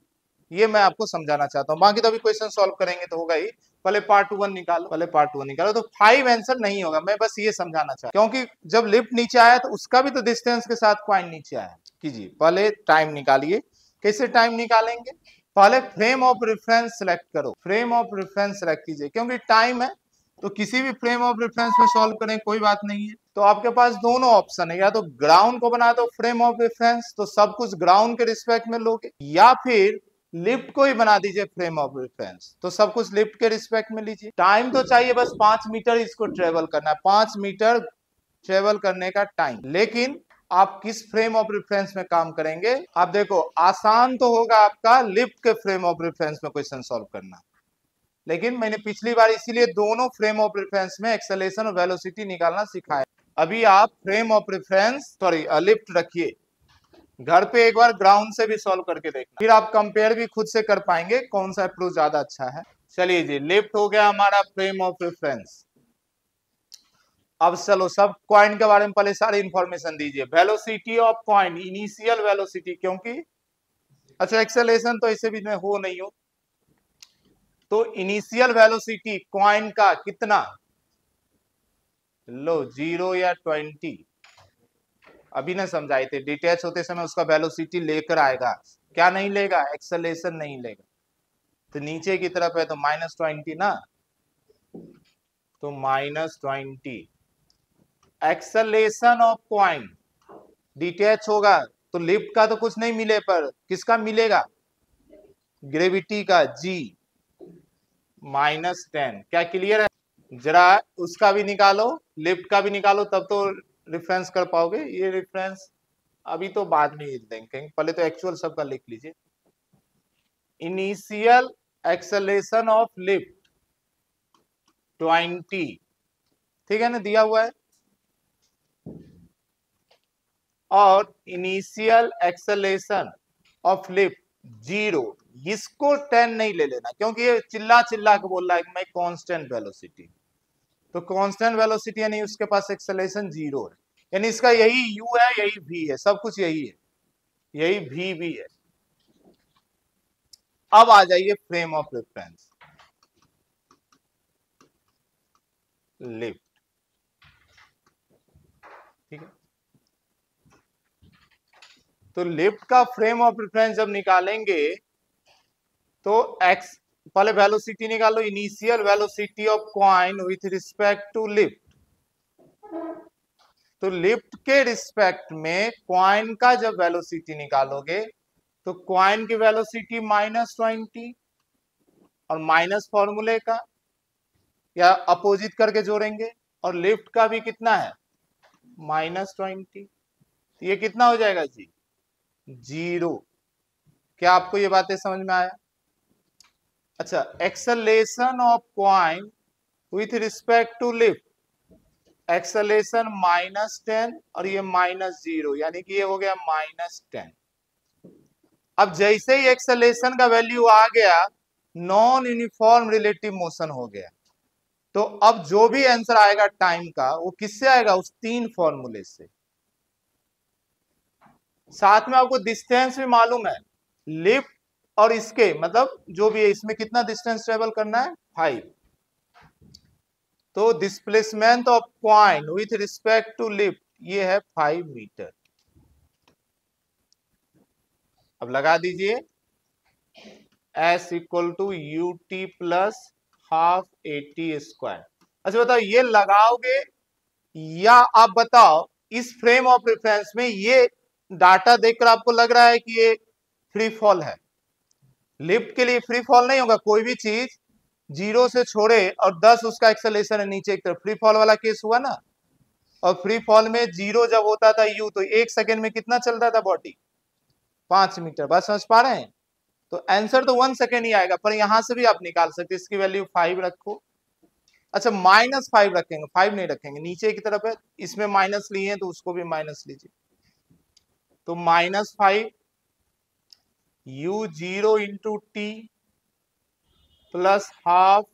Speaker 1: ये मैं आपको समझाना चाहता हूँ, बाकी तो अभी क्वेश्चन सॉल्व करेंगे तो होगा ही। पहले पार्ट 1 निकालो, पहले पार्ट 1 निकालो, तो 5 आंसर नहीं होगा, मैं बस ये समझाना चाहता हूँ, क्योंकि जब लिफ्ट नीचे आया तो उसका भी तो डिस्टेंस के साथ कॉइन नीचे आया। कीजिए पहले टाइम निकालिए, कैसे टाइम निकालेंगे, पहले फ्रेम ऑफ रेफरेंस सेलेक्ट करो, फ्रेम ऑफ रेफरेंस सेलेक्ट कीजिए, क्योंकि टाइम है तो किसी भी फ्रेम ऑफ रेफरेंस में सॉल्व करें कोई बात नहीं है। तो आपके पास दोनों ऑप्शन है, या तो ग्राउंड को बना दो फ्रेम ऑफ रेफरेंस, तो सब कुछ ग्राउंड के रिस्पेक्ट में लोगे, या फिर लिफ्ट को ही बना दीजिए फ्रेम ऑफ रेफरेंस, तो सब कुछ लिफ्ट के रिस्पेक्ट में लीजिए। टाइम तो चाहिए बस 5 मीटर इसको ट्रेवल करना है, 5 मीटर ट्रेवल करने का टाइम। लेकिन आप किस फ्रेम ऑफ रेफरेंस में काम करेंगे? आप देखो, आसान तो होगा आपका लिफ्ट के फ्रेम ऑफ रेफरेंस में क्वेश्चन सॉल्व करना, लेकिन मैंने पिछली बार इसीलिए दोनों फ्रेम ऑफ रेफरेंस में एक्सेलरेशन और वेलोसिटी निकालना सिखाया। अभी आप frame of reference sorry lift रखिए, घर पे एक बार ग्राउंड से भी सॉल्व करके देखना, फिर आप कंपेयर भी खुद से कर पाएंगे कौन सा अप्रोच ज्यादा अच्छा है। चलिए जी, लिफ्ट हो गया हमारा फ्रेम ऑफ रेफरेंस। अब चलो सब कॉइन के बारे में पहले सारी इंफॉर्मेशन दीजिए। Velocity of coin, initial velocity, क्योंकि अच्छा एक्सेलरेशन तो इसे भी मैं हो नहीं हो, तो इनिशियल वेलोसिटी कॉइन का कितना, लो 0 या 20। अभी ना समझाए थे, डिटैच होते समय उसका वेलोसिटी लेकर आएगा, क्या नहीं लेगा, एक्सेलरेशन नहीं लेगा। तो नीचे की तरफ है तो -20 ना, तो -20। एक्सेलरेशन ऑफ कॉइन डिटैच होगा तो लिफ्ट का तो कुछ नहीं मिले, पर किसका मिलेगा, ग्रेविटी का, G -10। क्या क्लियर है? जरा उसका भी निकालो, लिफ्ट का भी निकालो, तब तो रेफरेंस कर पाओगे। ये रेफरेंस अभी तो बाद में देंगे, पहले तो एक्चुअल सबका लिख लीजिए। इनिशियल एक्सेलरेशन ऑफ लिफ्ट 20, ठीक है ना, दिया हुआ है। और इनिशियल एक्सेलरेशन ऑफ लिफ्ट 0, इसको 10 नहीं ले लेना, क्योंकि ये चिल्ला चिल्ला के बोल रहा है कि मैं कांस्टेंट वेलोसिटी, तो कांस्टेंट वेलोसिटी यानी उसके पास एक्सेलरेशन 0 है, यानी इसका यही u है, यही v है, सब कुछ यही है, यही v भी है। अब आ जाइए फ्रेम ऑफ रेफरेंस, लिफ्ट, ठीक है। तो लिफ्ट का फ्रेम ऑफ रेफरेंस जब निकालेंगे तो x, पहले वेलोसिटी निकालो, initial velocity of coin with respect to lift. तो लिफ्ट के रिस्पेक्ट में कॉइन का जब वेलोसिटी निकालोगे तो कॉइन की वेलोसिटी -20, और माइनस फॉर्मूले का या अपोजिट करके जोड़ेंगे, और लिफ्ट का भी कितना है, -20। तो ये कितना हो जाएगा जी, 0। क्या आपको ये बातें समझ में आया? अच्छा, acceleration of coin with respect to lift, acceleration -10 और ये -0, यानी कि ये हो गया -10। अब जैसे ही एक्सेलरेशन का वैल्यू आ गया, नॉन यूनिफॉर्म रिलेटिव मोशन हो गया, तो अब जो भी आंसर आएगा टाइम का वो किससे आएगा, उस 3 फॉर्मूले से। साथ में आपको डिस्टेंस भी मालूम है, लिफ्ट और इसके मतलब जो भी है, इसमें कितना डिस्टेंस ट्रेवल करना है, 5। तो displacement of coin with respect to lift ये है 5 मीटर। अब लगा दीजिए S = UT + ½ AT²। अच्छा बताओ, ये लगाओगे या आप बताओ इस फ्रेम ऑफ रेफरेंस में ये डाटा देखकर आपको लग रहा है कि ये फ्री फॉल है? लिफ्ट के लिए फ्री फॉल नहीं होगा, कोई भी चीज 0 से छोड़े और 10 उसका एक्सेलरेशन है नीचे की तरफ, फ्री फॉल वाला केस हुआ ना। और फ्री फॉल में 0 जब होता था u, तो 1 सेकेंड में कितना चलता था बॉडी, 5 मीटर। बस समझ पा रहे हैं? तो आंसर तो 1 सेकेंड ही आएगा, पर यहां से भी आप निकाल सकते, इसकी वैल्यू 5 रखो। अच्छा -5 रखेंगे, 5 नहीं रखेंगे, नीचे की तरफ है, इसमें माइनस लिए तो उसको भी माइनस लीजिए। तो -5 u0 × t + ½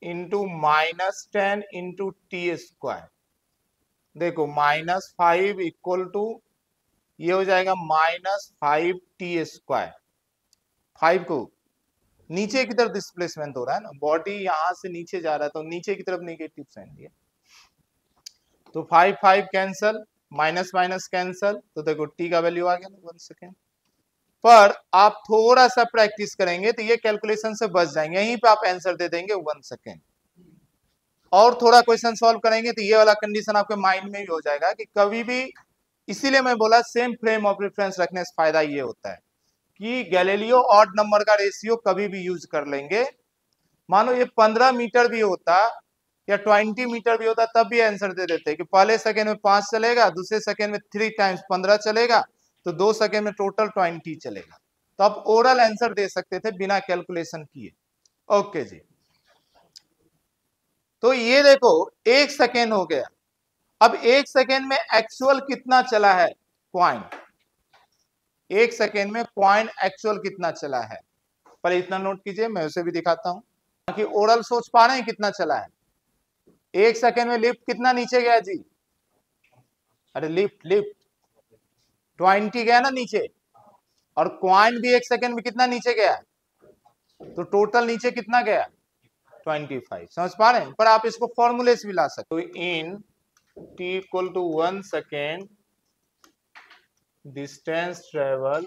Speaker 1: × -10 × t²। देखो -5 = ये हो जाएगा -5t²। 5 को नीचे की तरफ डिस्प्लेसमेंट हो रहा है ना, बॉडी यहां से नीचे जा रहा है तो नीचे की तरफ नेगेटिव साइन दिया, तो 5 कैंसल, माइनस माइनस कैंसल, तो देखो t का वैल्यू आ गया ना 1 सेकेंड। पर आप थोड़ा सा प्रैक्टिस करेंगे तो ये कैलकुलेशन से बच जाएंगे, यहीं पे आप आंसर दे देंगे 1 सेकेंड। और थोड़ा क्वेश्चन सॉल्व करेंगे तो ये वाला कंडीशन आपके माइंड में भी हो जाएगा कि कभी भी, इसीलिए मैं बोला सेम फ्रेम ऑफ रेफरेंस रखने से फायदा ये होता है कि गैलीलियो ऑड नंबर का रेशियो कभी भी यूज कर लेंगे। मानो ये 15 मीटर भी होता या 20 मीटर भी होता तब भी आंसर दे देते कि पहले सेकेंड में 5 चलेगा, दूसरे सेकेंड में 3 टाइम्स 15 चलेगा, तो 2 सेकेंड में टोटल 20 चलेगा। तो आप ओरल आंसर दे सकते थे बिना कैलकुलेशन किए। ओके जी, तो ये देखो 1 सेकेंड हो गया। अब 1 सेकेंड में एक्चुअल कितना चला है कॉइन, 1 सेकेंड में कॉइन एक्चुअल कितना चला है, पर इतना नोट कीजिए, मैं उसे भी दिखाता हूं कि ओरल सोच पा रहे हैं कितना चला है। 1 सेकेंड में लिफ्ट कितना नीचे गया जी, अरे लिफ्ट लिफ्ट 20 गया ना नीचे, और कॉइन भी 1 सेकेंड में कितना नीचे गया, तो टोटल नीचे कितना गया 25। समझ पा रहे हैं, पर आप इसको फॉर्मूले से भी ला सकते हो। In t equal to 1 second distance travel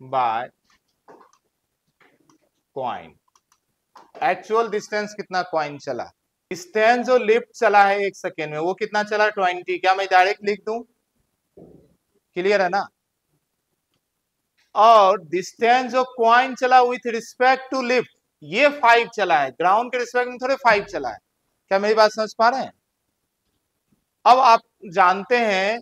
Speaker 1: by coin, actual distance कितना कॉइन चला, डिस्टेंस जो लिफ्ट चला है 1 सेकेंड में वो कितना चला 20। क्या मैं डायरेक्ट लिख दूं, क्लियर है ना। और डिस्टेंस जो कॉइन चला विथ रिस्पेक्ट टू लिफ्ट ये 5 चला है, ग्राउंड के रिस्पेक्ट में थोड़े 5 चला है। क्या मेरी बात समझ पा रहे हैं। अब आप जानते हैं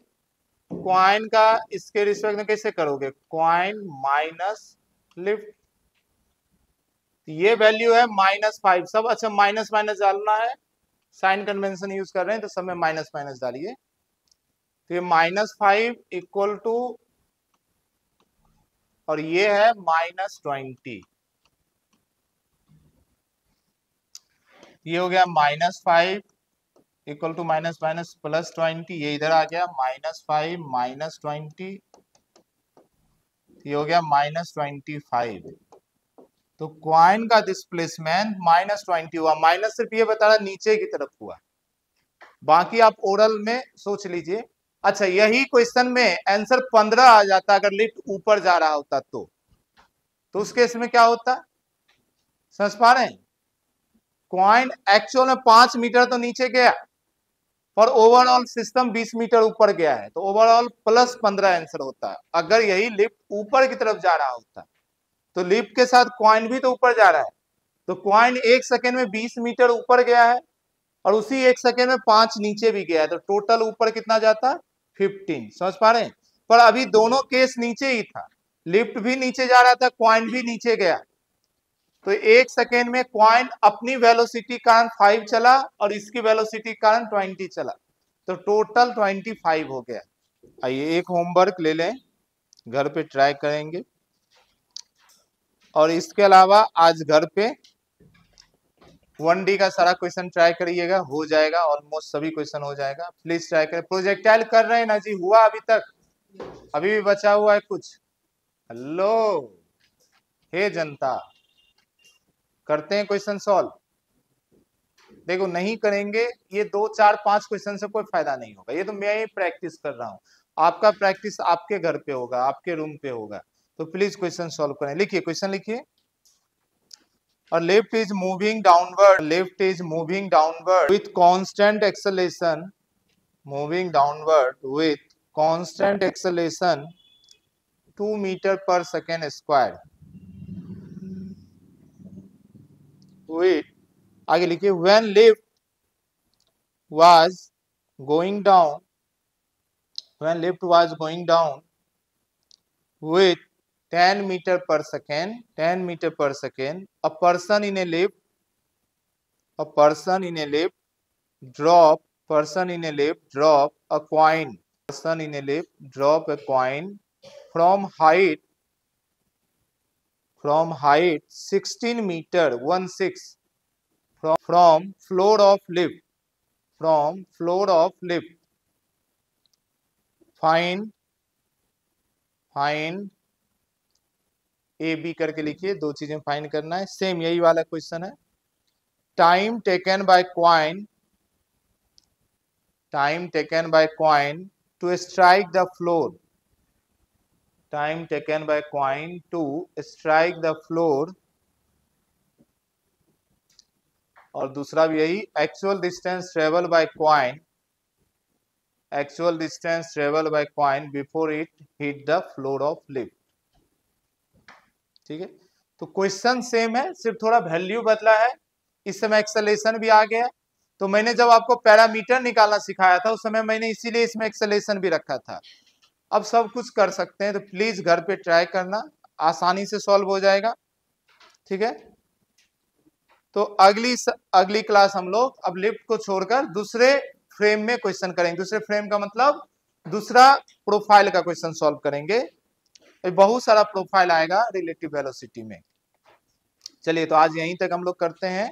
Speaker 1: कॉइन का इसके रिस्पेक्ट में कैसे करोगे, कॉइन माइनस लिफ्ट, ये वैल्यू है -5 सब। अच्छा माइनस माइनस डालना है, साइन कन्वेंशन यूज कर रहे हैं तो सब में माइनस माइनस डालिए। तो ये -5 इक्वल टू, और ये है -20, ये हो गया -5 equal to minus minus plus 20, ये इधर आ गया -5 -20, ये हो गया -25। तो कॉइन का डिस्प्लेसमेंट -20 हुआ, माइनस सिर्फ ये बता रहा नीचे की तरफ हुआ, बाकी आप ओरल में सोच लीजिए। अच्छा यही क्वेश्चन में आंसर 15 आ जाता अगर लिफ्ट ऊपर जा रहा होता तो उस केस में क्या होता, समझ पा रहे हैं। कॉइन एक्चुअल में 5 मीटर तो नीचे गया, पर ओवरऑल सिस्टम 20 मीटर ऊपर गया है, तो ओवरऑल +15 आंसर होता है। अगर यही लिफ्ट ऊपर की तरफ जा रहा होता तो लिफ्ट के साथ कॉइन भी तो ऊपर जा रहा है, तो कॉइन 1 सेकेंड में 20 मीटर ऊपर गया है और उसी 1 सेकेंड में 5 नीचे भी गया है, तो टोटल ऊपर कितना जाता 15। समझ पा रहे हैं। पर अभी दोनों केस नीचे ही था, लिफ्ट भी नीचे जा रहा था, कॉइन भी नीचे गया, तो 1 सेकेंड में कॉइन अपनी वेलोसिटी कारण 5 चला और इसकी वेलोसिटी कारण 20 चला, तो टोटल 25 हो गया। आइए एक होमवर्क ले लें, घर पे ट्राई करेंगे, और इसके अलावा आज घर पे 1D का सारा क्वेश्चन ट्राई करिएगा, हो जाएगा, ऑलमोस्ट सभी क्वेश्चन हो जाएगा। प्लीज ट्राई करें। प्रोजेक्टाइल कर रहे हैं ना जी, हुआ अभी तक, अभी भी बचा हुआ है कुछ। हेलो हे जनता, करते हैं क्वेश्चन सॉल्व। देखो नहीं करेंगे ये 2 4 5 क्वेश्चन से कोई फायदा नहीं होगा, ये तो मैं ही प्रैक्टिस कर रहा हूँ, आपका प्रैक्टिस आपके घर पे होगा, आपके रूम पे होगा। तो प्लीज क्वेश्चन सॉल्व करें। लिखिए क्वेश्चन लिखिए। A lift is moving downward with constant acceleration, moving downward with constant acceleration 2 meter per second square. With आगे लिखिए, when lift was going down with 10 meter per second, a person in a lift drop a coin from height 16 meter, from floor of lift. Find A B करके लिखिए, दो चीजें फाइंड करना है। सेम यही वाला क्वेश्चन है। Time taken by coin to strike the floor और दूसरा भी यही, actual distance travel by coin, actual distance travel by coin before it hit the floor of lift. ठीक है, तो क्वेश्चन सेम है, सिर्फ थोड़ा वैल्यू बदला है। इस समय एक्सेलेरेशन भी आ गया। तो मैंने जब आपको पैरामीटर निकालना सिखाया था उस समय मैंने इसीलिए इसमें एक्सेलेरेशन भी रखा था। अब सब कुछ कर सकते हैं, तो प्लीज घर पे ट्राई करना, आसानी से सॉल्व हो जाएगा। ठीक है, तो अगली क्लास हम लोग अब लिफ्ट को छोड़कर दूसरे फ्रेम में क्वेश्चन करेंगे। दूसरे फ्रेम का मतलब दूसरा प्रोफाइल का क्वेश्चन सॉल्व करेंगे। बहुत सारा प्रोफाइल आएगा रिलेटिव वेलोसिटी में। चलिए, तो आज यहीं तक हम लोग करते हैं।